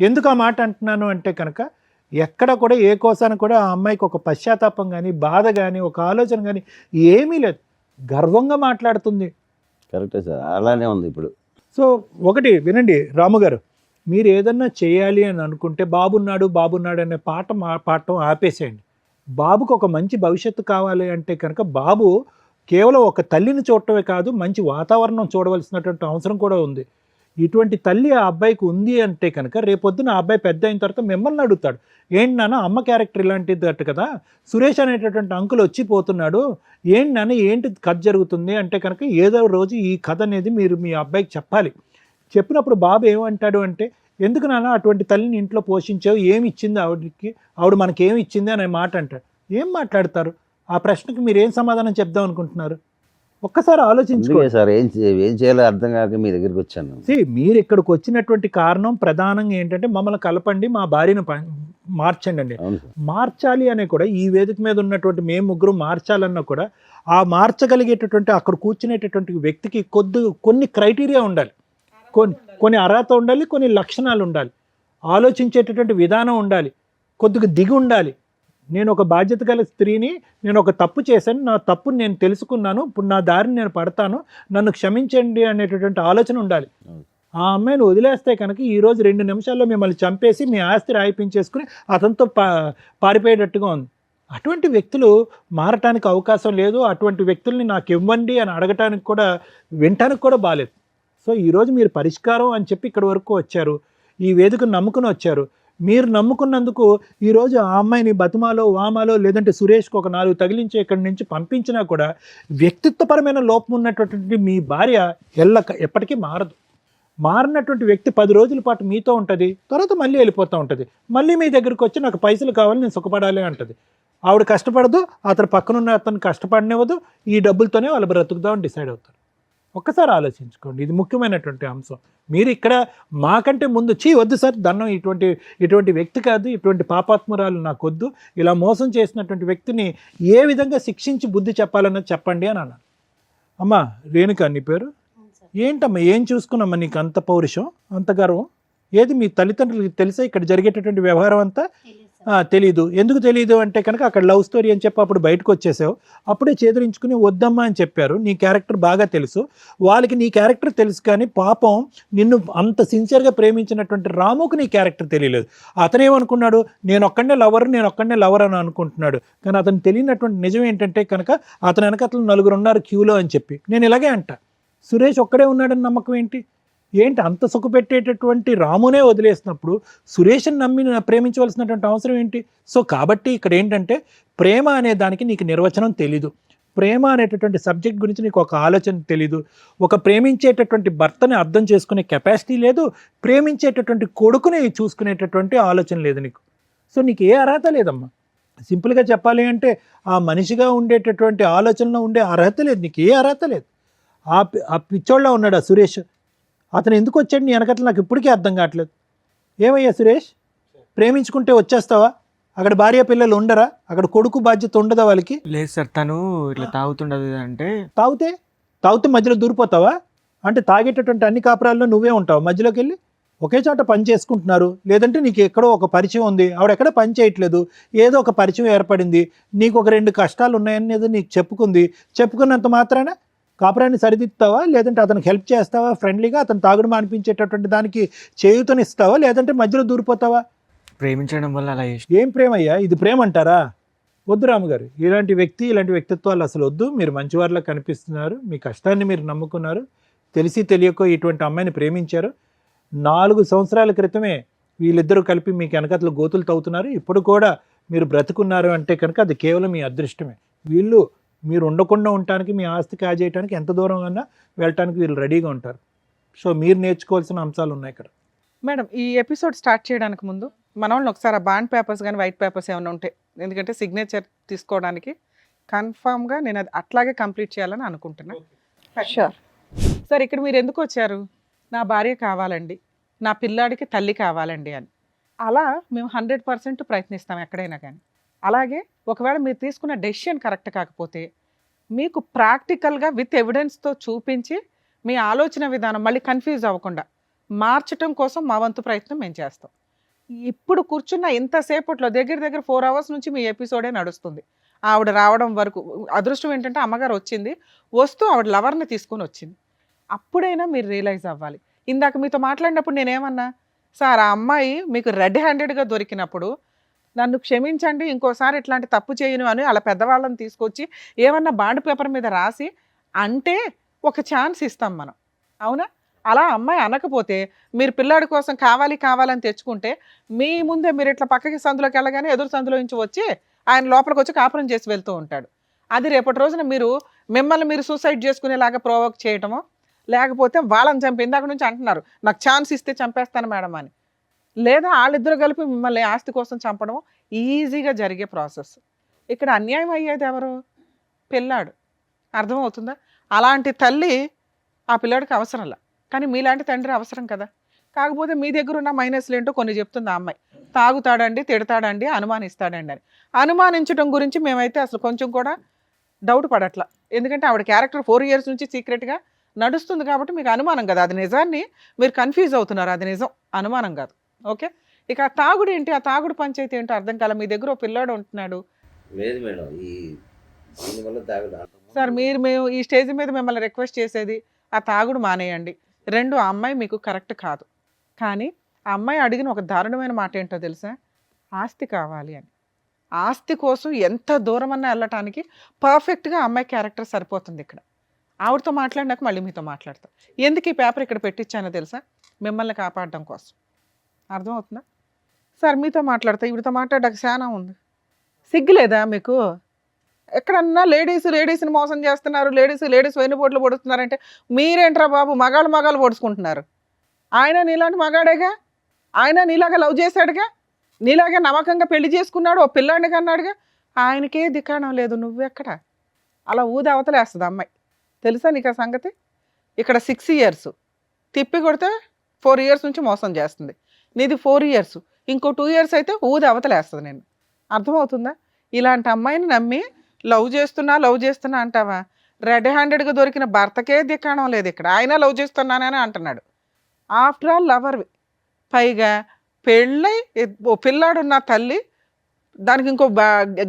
ఎందుకు ఆ మాట అంటున్నాను అంటే కనుక ఎక్కడ కూడా ఏ కోసాన కూడా ఆ అమ్మాయికి ఒక పశ్చాత్తాపం కానీ, బాధ కానీ, ఒక ఆలోచన కానీ ఏమీ లేదు. గర్వంగా మాట్లాడుతుంది. కరెక్టే సార్, అలానే ఉంది ఇప్పుడు. సో ఒకటి వినండి రాము గారు, మీరు ఏదన్నా చేయాలి అని అనుకుంటే బాబున్నాడు అనే పాఠం ఆపేసేయండి. బాబుకు ఒక మంచి భవిష్యత్తు కావాలి అంటే కనుక బాబు కేవలం ఒక తల్లిని చూడటమే కాదు, మంచి వాతావరణం చూడవలసినటువంటి అవసరం కూడా ఉంది. ఇటువంటి తల్లి ఆ అబ్బాయికి ఉంది అంటే కనుక రేపొద్దున ఆ అబ్బాయి పెద్ద అయిన తర్వాత మిమ్మల్ని అడుగుతాడు, ఏంటి నాన్న అమ్మ క్యారెక్టర్ ఇలాంటిది అట్టు కదా, సురేష్ అనేటటువంటి అంకుల్ వచ్చిపోతున్నాడు, ఏంటి నాన్న ఏంటి కథ జరుగుతుంది అంటే కనుక ఏదో రోజు ఈ కథ అనేది మీరు మీ అబ్బాయికి చెప్పాలి. చెప్పినప్పుడు బాబు ఏమంటాడు అంటే, ఎందుకు నాన్న అటువంటి తల్లిని ఇంట్లో పోషించావు, ఏమి ఇచ్చింది ఆవిడకి, ఆవిడ మనకేమి ఇచ్చింది అనే మాట అంటాడు. ఏం మాట్లాడతారు? ఆ ప్రశ్నకి మీరు ఏం సమాధానం చెప్దాం అనుకుంటున్నారు? ఒక్కసారి ఆలోచించుకోండి సార్. ఏం చేయాలో అర్థం కాక మీ దగ్గరికి వచ్చాను. మీరు ఇక్కడికి వచ్చినటువంటి కారణం ప్రధానంగా ఏంటంటే మమ్మల్ని కలపండి, మా భార్యను మార్చండి అండి. మార్చాలి అనే కూడా ఈ వేదిక మీద ఉన్నటువంటి మేము ముగ్గురు మార్చాలన్నా కూడా ఆ మార్చగలిగేటటువంటి అక్కడ కూర్చునేటటువంటి వ్యక్తికి కొన్ని క్రైటీరియా ఉండాలి, కొన్ని అర్హత ఉండాలి, కొన్ని లక్షణాలు ఉండాలి, ఆలోచించేటటువంటి విధానం ఉండాలి, కొద్దిగా దిగి ఉండాలి. నేను ఒక బాధ్యత గల స్త్రీని, నేను ఒక తప్పు చేశాను, నా తప్పుని నేను తెలుసుకున్నాను, ఇప్పుడు నా దారిని నేను పడతాను, నన్ను క్షమించండి అనేటటువంటి ఆలోచన ఉండాలి. ఆ అమ్మాయిని వదిలేస్తే కనుక ఈరోజు 2 నిమిషాల్లో మిమ్మల్ని చంపేసి మీ ఆస్తి రాయిపించేసుకుని అతనితో పారిపోయేటట్టుగా ఉంది. అటువంటి వ్యక్తులు మారటానికి అవకాశం లేదు. అటువంటి వ్యక్తుల్ని నాకు ఇవ్వండి అని అడగటానికి కూడా వినటానికి కూడా బాలేదు. సో ఈరోజు మీరు పరిష్కారం అని చెప్పి ఇక్కడి వరకు వచ్చారు, ఈ వేదికను నమ్ముకుని వచ్చారు. మీరు నమ్ముకున్నందుకు ఈరోజు ఆ అమ్మాయిని బతిమాలో వామాలో లేదంటే సురేష్కి ఒక 4 తగిలించి ఇక్కడి నుంచి పంపించినా కూడా వ్యక్తిత్వపరమైన లోపం ఉన్నటువంటి మీ భార్య ఎప్పటికీ మారదు. మారినటువంటి వ్యక్తి 10 రోజుల పాటు మీతో ఉంటుంది, తర్వాత మళ్ళీ వెళ్ళిపోతూ ఉంటుంది. మళ్ళీ మీ దగ్గరికి వచ్చి నాకు పైసలు కావాలి, నేను సుఖపడాలి అంటుంది. ఆవిడ కష్టపడదు, అతను పక్కనున్న అతను కష్టపడనివ్వదు, ఈ డబ్బులతోనే వాళ్ళు బ్రతుకుదామని డిసైడ్ అవుతారు. ఒక్కసారి ఆలోచించుకోండి, ఇది ముఖ్యమైనటువంటి అంశం. మీరు ఇక్కడ మాకంటే ముందు వద్దు సార్ దండం, ఇటువంటి వ్యక్తి కాదు, ఇటువంటి పాపాత్మురాలు నాకు వద్దు, ఇలా మోసం చేసినటువంటి వ్యక్తిని ఏ విధంగా శిక్షించి బుద్ధి చెప్పాలన్నది చెప్పండి అని అన్నాను. అమ్మా రేణుక నీ పేరు ఏంటమ్మా, ఏం చూసుకున్నామ్మా నీకు అంత పౌరుషం, అంత గర్వం? ఏది మీ తల్లిదండ్రులకి తెలుసా ఇక్కడ జరిగేటటువంటి వ్యవహారం అంతా? తెలీదు. ఎందుకు తెలియదు అంటే కనుక అక్కడ లవ్ స్టోరీ అని చెప్పి అప్పుడు బయటకు వచ్చేసావు, అప్పుడే చేదరించుకుని వద్దమ్మా అని చెప్పారు. నీ క్యారెక్టర్ బాగా తెలుసు, వాళ్ళకి నీ క్యారెక్టర్ తెలుసు, కానీ పాపం నిన్ను అంత సిన్సియర్గా ప్రేమించినటువంటి రాముకు నీ క్యారెక్టర్ తెలియలేదు. అతనేమనుకున్నాడు, నేను ఒక్కడనే లవర్ అని అనుకుంటున్నాడు. కానీ అతను తెలియనటువంటి నిజం ఏంటంటే కనుక అతని వెనక 4 ఉన్నారు క్యూలో అని చెప్పి. నేను ఇలాగే అంట, సురేష్ ఒక్కడే ఉన్నాడని నమ్మకం ఏంటి? అంత సుఖపెట్టేటటువంటి రామునే వదిలేసినప్పుడు సురేష్ని నమ్మి ప్రేమించవలసినటువంటి అవసరం ఏంటి? సో కాబట్టి ఇక్కడ ఏంటంటే ప్రేమ అనే దానికి నీకు నిర్వచనం తెలీదు, ప్రేమ అనేటటువంటి సబ్జెక్ట్ గురించి నీకు ఒక ఆలోచన తెలీదు, ఒక ప్రేమించేటటువంటి భర్తని అర్థం చేసుకునే కెపాసిటీ లేదు, ప్రేమించేటటువంటి కొడుకుని చూసుకునేటటువంటి ఆలోచన లేదు నీకు. సో నీకు ఏ అర్హత లేదమ్మా. సింపుల్గా చెప్పాలి అంటే ఆ మనిషిగా ఉండేటటువంటి ఆలోచనలో ఉండే అర్హత లేదు, నీకు ఏ అర్హత లేదు. ఆ పిచ్చోళ్ళ ఉన్నాడు ఆ సురేష్, అతను ఎందుకు వచ్చాడు నీ వెనకట్ల నాకు ఇప్పటికీ అర్థం కావట్లేదు. ఏమయ్యా సురేష్, ప్రేమించుకుంటే వచ్చేస్తావా? అక్కడ భార్య పిల్లలు ఉండరా? అక్కడ కొడుకు బాధ్యత ఉండదా వాళ్ళకి? లేదు సార్, తను ఇట్లా తాగుతుండదు అంటే. తాగితే మధ్యలో దూరిపోతావా? అంటే తాగేటటువంటి అన్ని కాపురాల్లో నువ్వే ఉంటావు మధ్యలోకి వెళ్ళి? ఒకే చోట పని చేసుకుంటున్నారు, లేదంటే నీకు ఎక్కడో ఒక పరిచయం ఉంది, ఆవిడ ఎక్కడ పని చేయట్లేదు, ఏదో ఒక పరిచయం ఏర్పడింది, నీకు ఒక 2 కష్టాలు ఉన్నాయనేది నీకు చెప్పుకున్నంత మాత్రాన కాపురాన్ని సరిదిద్దుతావా? లేదంటే అతనికి హెల్ప్ చేస్తావా? ఫ్రెండ్లీగా అతను తాగుడు మానిపించేటటువంటి దానికి చేయూతనిస్తావా? లేదంటే మధ్యలో దూరిపోతావా? ప్రేమించడం వల్ల అలా చేసి. ఏం ప్రేమయ్యా ఇది? ప్రేమ అంటారా? వద్దు రాముగారు, ఇలాంటి వ్యక్తిత్వాలు అసలు వద్దు. మీరు మంచివారిలా కనిపిస్తున్నారు, మీ కష్టాన్ని మీరు నమ్ముకున్నారు, తెలిసి తెలియకో ఇటువంటి అమ్మాయిని ప్రేమించారు. 4 సంవత్సరాల క్రితమే వీళ్ళిద్దరూ కలిపి మీకు వెనకతలు గోతులు తవ్వుతున్నారు, ఇప్పుడు కూడా మీరు బ్రతుకున్నారు అంటే కనుక అది కేవలం మీ అదృష్టమే. మీరు ఉండకుండా ఉండటానికి, మీ ఆస్తి కాజేయడానికి ఎంత దూరం అన్నా వెళ్ళటానికి వీళ్ళు రెడీగా ఉంటారు. సో మీరు నేర్చుకోవాల్సిన అంశాలు ఉన్నాయి ఇక్కడ. మేడం, ఈ ఎపిసోడ్ స్టార్ట్ చేయడానికి ముందు మన వాళ్ళని ఒకసారి ఆ బాండ్ పేపర్స్ కానీ వైట్ పేపర్స్ ఏమైనా ఉంటాయి, ఎందుకంటే సిగ్నేచర్ తీసుకోవడానికి కన్ఫామ్గా నేను అది అట్లాగే కంప్లీట్ చేయాలని అనుకుంటున్నా. షూర్ సార్, ఇక్కడ మీరు ఎందుకు వచ్చారు? నా భార్య కావాలండి, నా పిల్లాడికి తల్లి కావాలండి అని. అలా మేము 100% ప్రయత్నిస్తాం ఎక్కడైనా కానీ. అలాగే ఒకవేళ మీరు తీసుకున్న డెసిషన్ కరెక్ట్ కాకపోతే మీకు ప్రాక్టికల్గా విత్ ఎవిడెన్స్తో చూపించి మీ ఆలోచన విధానం మళ్ళీ కన్ఫ్యూజ్ అవ్వకుండా మార్చడం కోసం మా వంతు ప్రయత్నం మేము చేస్తాం. ఇప్పుడు కూర్చున్న ఇంతసేపట్లో దగ్గర 4 hours నుంచి మీ ఎపిసోడే నడుస్తుంది. ఆవిడ రావడం వరకు అదృష్టం ఏంటంటే అమ్మగారు వచ్చింది, వస్తూ ఆవిడ లవర్ని తీసుకొని వచ్చింది. అప్పుడైనా మీరు రియలైజ్ అవ్వాలి. ఇందాక మీతో మాట్లాడినప్పుడు నేనేమన్నా, సార్ ఆ అమ్మాయి మీకు రెడ్ హ్యాండెడ్గా దొరికినప్పుడు నన్ను క్షమించండి, ఇంకోసారి ఇట్లాంటి తప్పు చేయను అని అలా పెద్దవాళ్ళని తీసుకొచ్చి ఏమన్నా బాండ్ పేపర్ మీద రాసి అంటే ఒక ఛాన్స్ ఇస్తాం మనం, అవునా? అలా అమ్మాయి అనకపోతే మీరు పిల్లాడి కోసం కావాలని తెచ్చుకుంటే మీ ముందే మీరు ఇట్లా పక్కకి సందులోకి వెళ్ళగానే ఎదురు సందులో నుంచి వచ్చి ఆయన లోపలికి వచ్చి కాపురం చేసి వెళ్తూ ఉంటాడు. అది రేపటి రోజున మిమ్మల్ని మీరు సూసైడ్ చేసుకునేలాగా ప్రొవోక్ చేయటమో, లేకపోతే వాళ్ళని చంపి ఇందాక నుంచి అంటున్నారు నాకు ఛాన్స్ ఇస్తే చంపేస్తాను మేడం అని, లేదా వాళ్ళిద్దరు కలిపి మిమ్మల్ని ఆస్తి కోసం చంపడం ఈజీగా జరిగే ప్రాసెస్. ఇక్కడ అన్యాయం అయ్యేది ఎవరు? పిల్లాడు. అర్థమవుతుందా? అలాంటి తల్లి ఆ పిల్లాడికి అవసరంలా, కానీ మీలాంటి తండ్రి అవసరం కదా. కాకపోతే మీ దగ్గర ఉన్న మైనస్లు ఏంటో కొన్ని చెప్తుంది ఆ అమ్మాయి. తాగుతాడండి, తిడతాడండి, అనుమానిస్తాడండి అని. అనుమానించడం గురించి మేమైతే అసలు కొంచెం కూడా డౌట్ పడట్లా, ఎందుకంటే ఆవిడ క్యారెక్టర్ 4 years నుంచి సీక్రెట్గా నడుస్తుంది కాబట్టి మీకు అనుమానం కదా. అది నిజాన్ని మీరు కన్ఫ్యూజ్ అవుతున్నారు, అది నిజం, అనుమానం కాదు. ఓకే, ఇక ఆ తాగుడు ఏంటి, ఆ తాగుడు పంచాయతీ ఏంటో అర్థం కాల. మీ దగ్గర ఓ పిల్లాడు ఉంటున్నాడు. లేదు మేడం, దీనివల్ల తాగుడు. సార్ మేము ఈ స్టేజ్ మీద మిమ్మల్ని రిక్వెస్ట్ చేసేది ఆ తాగుడు మానేయండి. రెండు, ఆ అమ్మాయి మీకు కరెక్ట్ కాదు. కానీ ఆ అమ్మాయి అడిగిన ఒక దారుణమైన మాట ఏంటో తెలుసా? ఆస్తి కావాలి అని. ఆస్తి కోసం ఎంత దూరమన్నా వెళ్ళటానికి పర్ఫెక్ట్గా అమ్మాయి క్యారెక్టర్ సరిపోతుంది ఇక్కడ. ఆవిడతో మాట్లాడినాక మళ్ళీ మీతో మాట్లాడతా. ఎందుకు ఈ పేపర్ ఇక్కడ పెట్టించానో తెలుసా? మిమ్మల్ని కాపాడడం కోసం. అర్థమవుతుందా? సార్ మీతో మాట్లాడతా, ఈవిడతో మాట్లాడడానికి చాలా ఉంది. సిగ్గులేదా మీకు? ఎక్కడన్నా లేడీస్ని మోసం చేస్తున్నారు, లేడీస్ వెన్నుపోట్లు పొడుస్తున్నారంటే మీరేంట్రా బాబు మగాళ్ళు పొడుచుకుంటున్నారు? ఆయన నీలాంటి మగాడేగా, ఆయన నీలాగా లవ్ చేశాడుగా, నీలాగే నమ్మకంగా పెళ్లి చేసుకున్నాడు, ఓ పిల్లాడిని కన్నాడుగా. ఆయనకే దిక్కాణం లేదు, నువ్వెక్కడ? అలా ఊది అవతలేస్తుంది అమ్మాయి. తెలుసా నీకు ఆ సంగతి? ఇక్కడ 6 years తిప్పి కొడితే 4 years నుంచి మోసం చేస్తుంది. నీది 4 years, ఇంకో 2 years అయితే ఊది అవతలేస్తుంది నేను. అర్థమవుతుందా? ఇలాంటి అమ్మాయిని నమ్మి లవ్ చేస్తున్నా అంటావా? రెడ్ హ్యాండెడ్గా దొరికిన భర్తకే దిక్కాణం లేదు ఇక్కడ. ఆయన లవ్ చేస్తున్నానని అంటున్నాడు. ఆఫ్టర్ ఆల్ లవర్వి. పైగా పెళ్ళై ఓ పిల్లాడున్న తల్లి, దానికి ఇంకో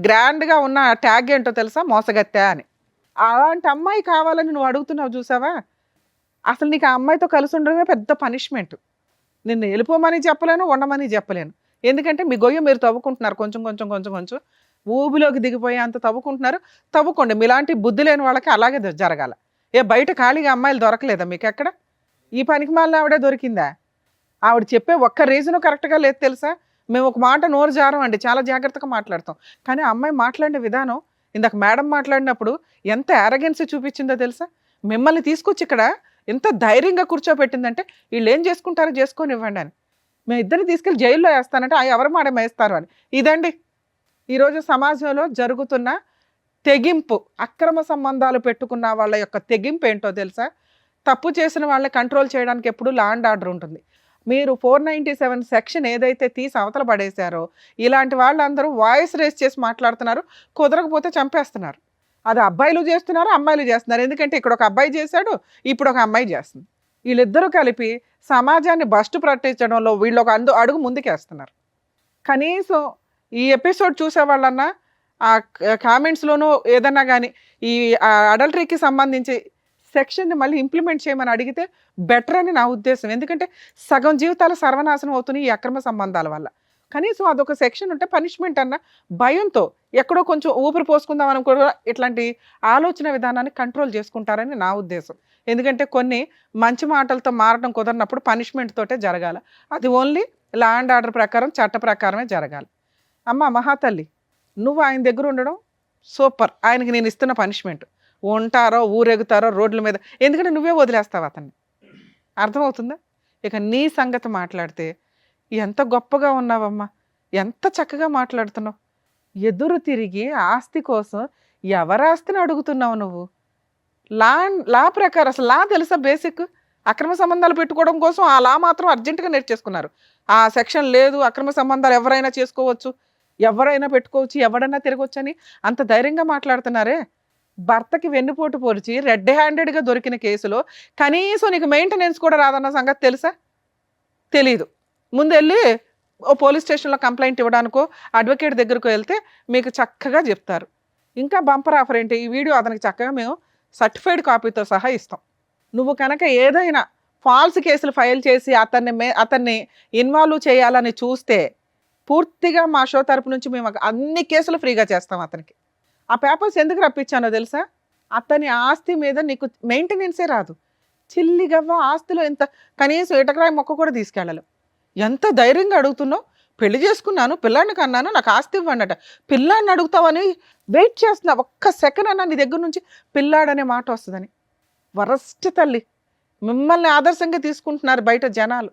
గ్రాండ్గా ఉన్న ట్యాగ్ ఏంటో తెలుసా? మోసగత్తె అని. అలాంటి అమ్మాయి కావాలని నువ్వు అడుగుతున్నావు చూసావా? అసలు నీకు ఆ అమ్మాయితో కలిసి ఉండడమే పెద్ద పనిష్మెంట్. నిన్ను వెళ్ళిపోమని చెప్పలేను, ఉండమని చెప్పలేను. ఎందుకంటే మీ గొయ్య మీరు తవ్వుకుంటున్నారు, కొంచెం ఊబిలోకి దిగిపోయి అంత తవ్వుకోండి. మీలాంటి బుద్ధి లేని వాళ్ళకి అలాగే జరగాల. బయట ఖాళీగా అమ్మాయిలు దొరకలేదా మీకు ఎక్కడ? ఈ పనికి మాలిన ఆవిడే దొరికిందా? ఆవిడ చెప్పే ఒక్క రీజను కరెక్ట్గా లేదు తెలుసా? మేము ఒక మాట నోరు జారం అండి, చాలా జాగ్రత్తగా మాట్లాడతాం. కానీ అమ్మాయి మాట్లాడిన విధానం, ఇందాక మేడం మాట్లాడినప్పుడు ఎంత యారగెన్సీ చూపించిందో తెలుసా? మిమ్మల్ని తీసుకొచ్చి ఇక్కడ ఎంత ధైర్యంగా కూర్చోబెట్టిందంటే, వీళ్ళు ఏం చేసుకుంటారో చేసుకొని ఇవ్వండి అని. మేము ఇద్దరిని తీసుకెళ్ళి జైల్లో వేస్తానంటే ఎవరు మాట వేస్తారు అని. ఇదండి ఈరోజు సమాజంలో జరుగుతున్న తెగింపు. అక్రమ సంబంధాలు పెట్టుకున్న వాళ్ళ యొక్క తెగింపు ఏంటో తెలుసా? తప్పు చేసిన వాళ్ళని కంట్రోల్ చేయడానికి ఎప్పుడు లా అండ్ ఆర్డర్ ఉంటుంది. మీరు 497 సెక్షన్ ఏదైతే తీసి అవతల పడేశారో, ఇలాంటి వాళ్ళందరూ వాయిస్ రేస్ చేసి మాట్లాడుతున్నారు, కుదరకపోతే చంపేస్తున్నారు. అది అబ్బాయిలు చేస్తున్నారు, అమ్మాయిలు చేస్తున్నారు. ఎందుకంటే ఇక్కడ ఒక అబ్బాయి చేశాడు, ఇప్పుడు ఒక అమ్మాయి చేస్తుంది. వీళ్ళిద్దరూ కలిపి సమాజాన్ని బస్టు పట్టించడంలో వీళ్ళు ఒక అడుగు ముందుకేస్తున్నారు. కనీసం ఈ ఎపిసోడ్ చూసే వాళ్ళన్నా ఆ కామెంట్స్లోనూ ఏదన్నా కానీ ఈ అడల్టరీకి సంబంధించి సెక్షన్ని మళ్ళీ ఇంప్లిమెంట్ చేయమని అడిగితే బెటర్ అని నా ఉద్దేశం. ఎందుకంటే సగం జీవితాలు సర్వనాశనం అవుతున్నాయి ఈ అక్రమ సంబంధాల వల్ల. కనీసం అదొక సెక్షన్ ఉంటే పనిష్మెంట్ అన్న భయంతో ఎక్కడో కొంచెం ఊపిరి పోసుకుందాం అని కూడా ఇట్లాంటి ఆలోచన విధానాన్ని కంట్రోల్ చేసుకుంటారని నా ఉద్దేశం. ఎందుకంటే కొన్ని మంచి మాటలతో మారడం కుదరినప్పుడు పనిష్మెంట్ తోటే జరగాలి. అది ఓన్లీ లా అండ్ ఆర్డర్ ప్రకారం, చట్ట ప్రకారమే జరగాలి. అమ్మ మహాతల్లి, నువ్వు ఆయన దగ్గర ఉండడం సూపర్. ఆయనకి నేను ఇస్తున్న పనిష్మెంట్. ఉంటారో ఊరెగుతారో రోడ్ల మీద, ఎందుకంటే నువ్వే వదిలేస్తావు అతన్ని. అర్థమవుతుందా? ఇక నీ సంగతి మాట్లాడితే ఎంత గొప్పగా ఉన్నావమ్మా, ఎంత చక్కగా మాట్లాడుతున్నావు. ఎదురు తిరిగి ఆస్తి కోసం ఎవరాస్తిని అడుగుతున్నావు నువ్వు? లా ప్రకారం అసలు లా తెలుసా? బేసిక్ అక్రమ సంబంధాలు పెట్టుకోవడం కోసం ఆ లా మాత్రం అర్జెంటుగా నేర్చేసుకున్నారు. ఆ సెక్షన్ లేదు, అక్రమ సంబంధాలు ఎవరైనా చేసుకోవచ్చు, ఎవరైనా పెట్టుకోవచ్చు, ఎవడైనా తిరగవచ్చు అని అంత ధైర్యంగా మాట్లాడుతున్నారే. భర్తకి వెన్నుపోటు పొడిచి రెడ్ హ్యాండెడ్గా దొరికిన కేసులో కనీసం నీకు మెయింటెనెన్స్ కూడా రాదన్న సంగతి తెలుసా? తెలీదు. ముందు వెళ్ళి ఓ పోలీస్ స్టేషన్లో కంప్లైంట్ ఇవ్వడానికో అడ్వకేట్ దగ్గరకు వెళ్తే మీకు చక్కగా చెప్తారు. ఇంకా బంపర్ ఆఫర్ ఏంటి, ఈ వీడియో అతనికి చక్కగా మేము సర్టిఫైడ్ కాపీతో సహా ఇస్తాం. నువ్వు కనుక ఏదైనా ఫాల్స్ కేసులు ఫైల్ చేసి అతన్ని ఇన్వాల్వ్ చేయాలని చూస్తే పూర్తిగా మా షో తరపు నుంచి మేము అన్ని కేసులు ఫ్రీగా చేస్తాం అతనికి. ఆ పేపర్స్ ఎందుకు రప్పించానో తెలుసా? అతని ఆస్తి మీద నీకు మెయింటెనెన్సే రాదు. చిల్లిగవ్వ ఆస్తిలో ఎంత కనీసం ఇటకరాయి మొక్క కూడా తీసుకెళ్ళాలి. ఎంత ధైర్యంగా అడుగుతున్నావు? పెళ్లి చేసుకున్నాను, పిల్లాడిని కన్నాను, నాకు ఆస్తి ఇవ్వండి. పిల్లాడిని అడుగుతావని వెయిట్ చేస్తున్నా. ఒక్క సెకండ్ అన్నా నీ దగ్గర నుంచి పిల్లాడనే మాట వస్తుందని. వరస్ట్ తల్లి, మిమ్మల్ని ఆదర్శంగా తీసుకుంటున్నారు బయట జనాలు.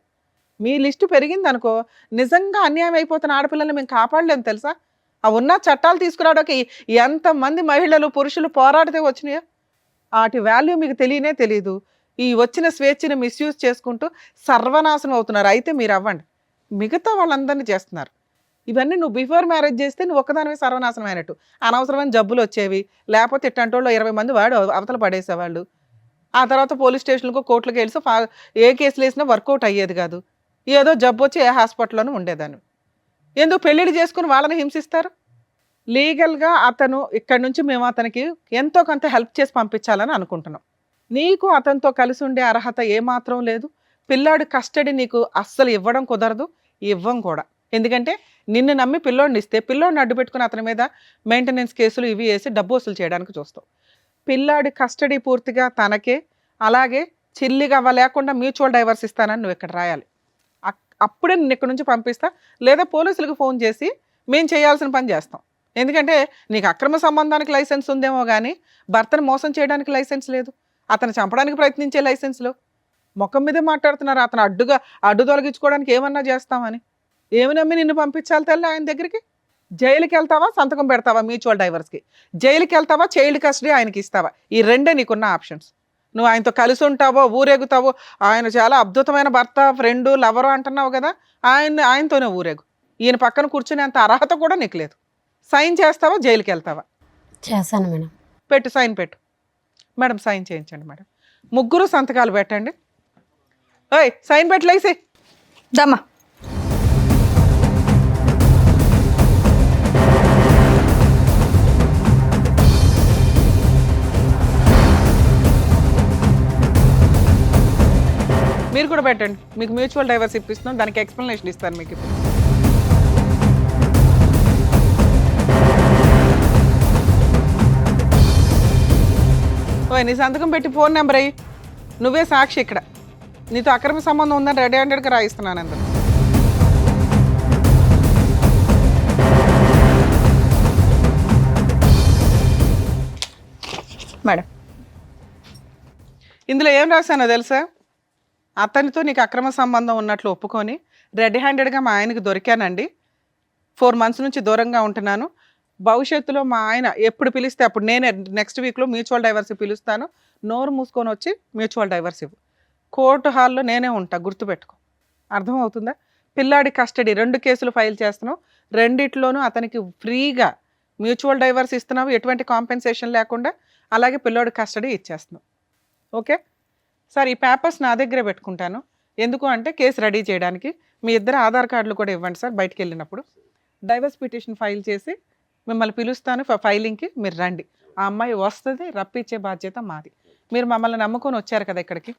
మీ లిస్టు పెరిగింది అనుకో, నిజంగా అన్యాయం అయిపోతున్న ఆడపిల్లల్ని మేము కాపాడలేము తెలుసా? ఆ ఉన్న చట్టాలు తీసుకురావడానికి ఎంతమంది మహిళలు పురుషులు పోరాడితే వచ్చినాయో వాటి వాల్యూ మీకు తెలియదు. ఈ వచ్చిన స్వేచ్ఛని మిస్యూజ్ చేసుకుంటూ సర్వనాశనం అవుతున్నారు. అయితే మీరు అవ్వండి, మిగతా వాళ్ళందరినీ చేస్తున్నారు. ఇవన్నీ నువ్వు బిఫోర్ మ్యారేజ్ చేస్తే నువ్వు ఒక్కదానివే సర్వనాశనం అయినట్టు. అనవసరమైన జబ్బులు వచ్చేవి, లేకపోతే ఇట్లాంటి వాళ్ళు 20 మంది వాడు అవతల పడేసేవాళ్ళు. ఆ తర్వాత పోలీస్ స్టేషన్లకు కోర్టులకు వెళ్ళి ఏ కేసులు వేసినా వర్కౌట్ అయ్యేది కాదు. ఏదో జబ్బు వచ్చి ఏ హాస్పిటల్లోనూ ఉండేదాన్ని. ఎందుకు పెళ్ళిళ్ళు చేసుకుని వాళ్ళని హింసిస్తారు? లీగల్గా అతను ఇక్కడి నుంచి మేము అతనికి ఎంతో కొంత హెల్ప్ చేసి పంపించాలని అనుకుంటున్నాం. నీకు అతనితో కలిసి ఉండే అర్హత ఏమాత్రం లేదు. పిల్లాడి కస్టడీ నీకు అస్సలు ఇవ్వడం కుదరదు, ఇవ్వం కూడా. ఎందుకంటే నిన్ను నమ్మి పిల్లోడిని ఇస్తే పిల్లోడిని అడ్డు పెట్టుకుని అతని మీద మెయింటెనెన్స్ కేసులు ఇవి వేసి డబ్బు వసూలు చేయడానికి చూస్తావు. పిల్లాడి కస్టడీ పూర్తిగా తనకే, అలాగే చిల్లిగా లేకుండా మ్యూచువల్ డైవర్స్ ఇస్తానని నువ్వు ఇక్కడ రాయాలి. అప్పుడే నిన్ను ఇక్కడ నుంచి పంపిస్తా, లేదా పోలీసులకు ఫోన్ చేసి మేము చేయాల్సిన పని చేస్తాం. ఎందుకంటే నీకు అక్రమ సంబంధానికి లైసెన్స్ ఉందేమో కానీ భర్తను మోసం చేయడానికి లైసెన్స్ లేదు, అతను చంపడానికి ప్రయత్నించే లైసెన్స్లో. ముఖం మీదే మాట్లాడుతున్నారు, అతను అడ్డు తొలగించుకోవడానికి ఏమన్నా చేస్తామని. ఏమి నమ్మి నిన్ను పంపించాలి తల్లి ఆయన దగ్గరికి? జైలుకి వెళ్తావా, సంతకం పెడతావా మ్యూచువల్ డైవర్స్కి? జైలుకి వెళ్తావా, చైల్డ్ కస్టడీ ఆయనకి ఇస్తావా? ఈ రెండే నీకున్న ఆప్షన్స్. నువ్వు ఆయనతో కలిసి ఉంటావో, ఊరేగుతావో, ఆయన చాలా అద్భుతమైన భర్త, ఫ్రెండు, లవరు అంటున్నావు కదా, ఆయనతోనే ఊరేగు. ఈయన పక్కన కూర్చునేంత అర్హత కూడా నీకు లేదు. సైన్ చేస్తావా, జైలుకి వెళ్తావా? చేశాను మేడం. పెట్టు, సైన్ పెట్టు మేడం. సైన్ చేయించండి మేడం. ముగ్గురు సంతకాలు పెట్టండి. ఓయ్ సైన్ పెట్టలేసి దమ్మా. మీరు కూడా పెట్టండి. మీకు మ్యూచువల్ డైవర్స్ ఇప్పిస్తున్నాం, దానికి ఎక్స్ప్లెనేషన్ ఇస్తాను మీకు ఇప్పుడు. ఓయ్ నీ సంతకం పెట్టి ఫోన్ నెంబర్ అయ్యి, నువ్వే సాక్షి ఇక్కడ. నీతో అక్రమ సంబంధం ఉందని రెడీ హ్యాండెడ్గా రాయిస్తున్నాను అందరు. మేడం ఇందులో ఏం రాశానో తెలుసా? అతనితో నీకు అక్రమ సంబంధం ఉన్నట్లు ఒప్పుకొని రెడ్ హ్యాండెడ్గా మా ఆయనకి దొరికానండి, 4 months నుంచి దూరంగా ఉంటున్నాను. భవిష్యత్తులో మా ఆయన ఎప్పుడు పిలిస్తే అప్పుడు నేనే నెక్స్ట్ వీక్లో మ్యూచువల్ డైవర్స్ పిలుస్తాను. నోరు మూసుకొని వచ్చి మ్యూచువల్ డైవర్స్ ఇవ్వు. కోర్టు హాల్లో నేనే ఉంటా, గుర్తుపెట్టుకో. అర్థమవుతుందా? పిల్లాడి కస్టడీ 2 కేసులు ఫైల్ చేస్తున్నావు, రెండిట్లోనూ అతనికి ఫ్రీగా మ్యూచువల్ డైవర్స్ ఇస్తున్నావు, ఎటువంటి కాంపెన్సేషన్ లేకుండా. అలాగే పిల్లోడి కస్టడీ ఇచ్చేస్తున్నావు. ఓకే సార్, ఈ పేపర్స్ నా దగ్గరే పెట్టుకుంటాను. ఎందుకు అంటే కేసు రెడీ చేయడానికి. మీ ఇద్దరు ఆధార్ కార్డులు కూడా ఇవ్వండి సార్. బయటికి వెళ్ళినప్పుడు డైవర్స్ పిటిషన్ ఫైల్ చేసి మిమ్మల్ని పిలుస్తాను ఫైలింగ్కి, మీరు రండి. ఆ అమ్మాయి వస్తుంది, రప్పించే బాధ్యత మాది. మీరు మమ్మల్ని నమ్ముకొని వచ్చారు కదా ఇక్కడికి.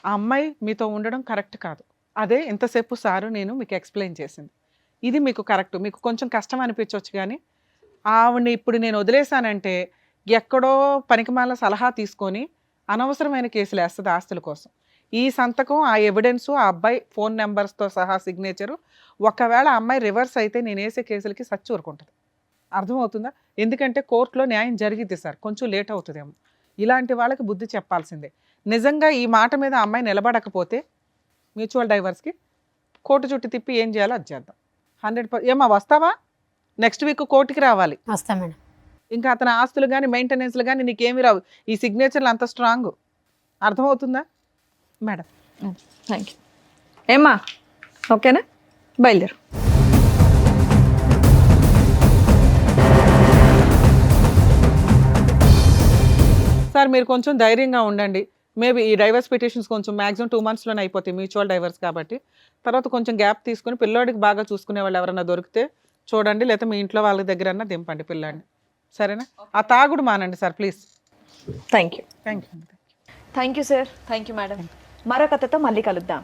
ఆ అమ్మాయి మీతో ఉండడం కరెక్ట్ కాదు. అదే ఇంతసేపు సారు నేను మీకు ఎక్స్ప్లెయిన్ చేసింది. ఇది మీకు కరెక్ట్. మీకు కొంచెం కష్టం అనిపించవచ్చు, కానీ ఆవిడని ఇప్పుడు నేను వదిలేశానంటే ఎక్కడో పనికిమాల సలహా తీసుకొని అనవసరమైన కేసులు వేస్తుంది ఆస్తుల కోసం. ఈ సంతకం, ఆ ఎవిడెన్సు, ఆ అబ్బాయి ఫోన్ నెంబర్స్తో సహా సిగ్నేచరు, ఒకవేళ ఆ అమ్మాయి రివర్స్ అయితే నేను వేసే కేసులకి సచ్చి ఊరుకుంటుంది. అర్థమవుతుందా? ఎందుకంటే కోర్టులో న్యాయం జరిగిద్ది సార్, కొంచెం లేట్ అవుతుందేమో. ఇలాంటి వాళ్ళకి బుద్ధి చెప్పాల్సిందే. నిజంగా ఈ మాట మీద ఆ అమ్మాయి నిలబడకపోతే మ్యూచువల్ డైవర్స్కి కోర్టు చుట్టూ తిప్పి ఏం చేయాలో అది చేద్దాం. 100%. ఏమా వస్తావా? నెక్స్ట్ వీక్ కోర్టుకి రావాలి. వస్తా మేడం. ఇంకా అతని ఆస్తులు కానీ మెయింటెనెన్స్లు కానీ నీకేమి రావు. ఈ సిగ్నేచర్లు అంత స్ట్రాంగ్. అర్థమవుతుందా మేడం? Thank you. ఏమ్మా ఓకేనా? బయలుదేరు. సార్ మీరు కొంచెం ధైర్యంగా ఉండండి. మేబీ ఈ డైవర్స్ పిటిషన్స్ కొంచెం మ్యాక్సిమం 2 monthsలోనే అయిపోతాయి, మ్యూచువల్ డైవర్స్ కాబట్టి. తర్వాత కొంచెం గ్యాప్ తీసుకుని పిల్లోడికి బాగా చూసుకునే వాళ్ళు ఎవరైనా దొరికితే చూడండి, లేకపోతే మీ ఇంట్లో వాళ్ళ దగ్గర దింపండి పిల్లాడిని. సరేనా? ఆ తాగుడు మానండి sir please. Thank you. Thank you. Thank you sir. Thank you madam. మరో కథతో మళ్ళీ కలుద్దాం.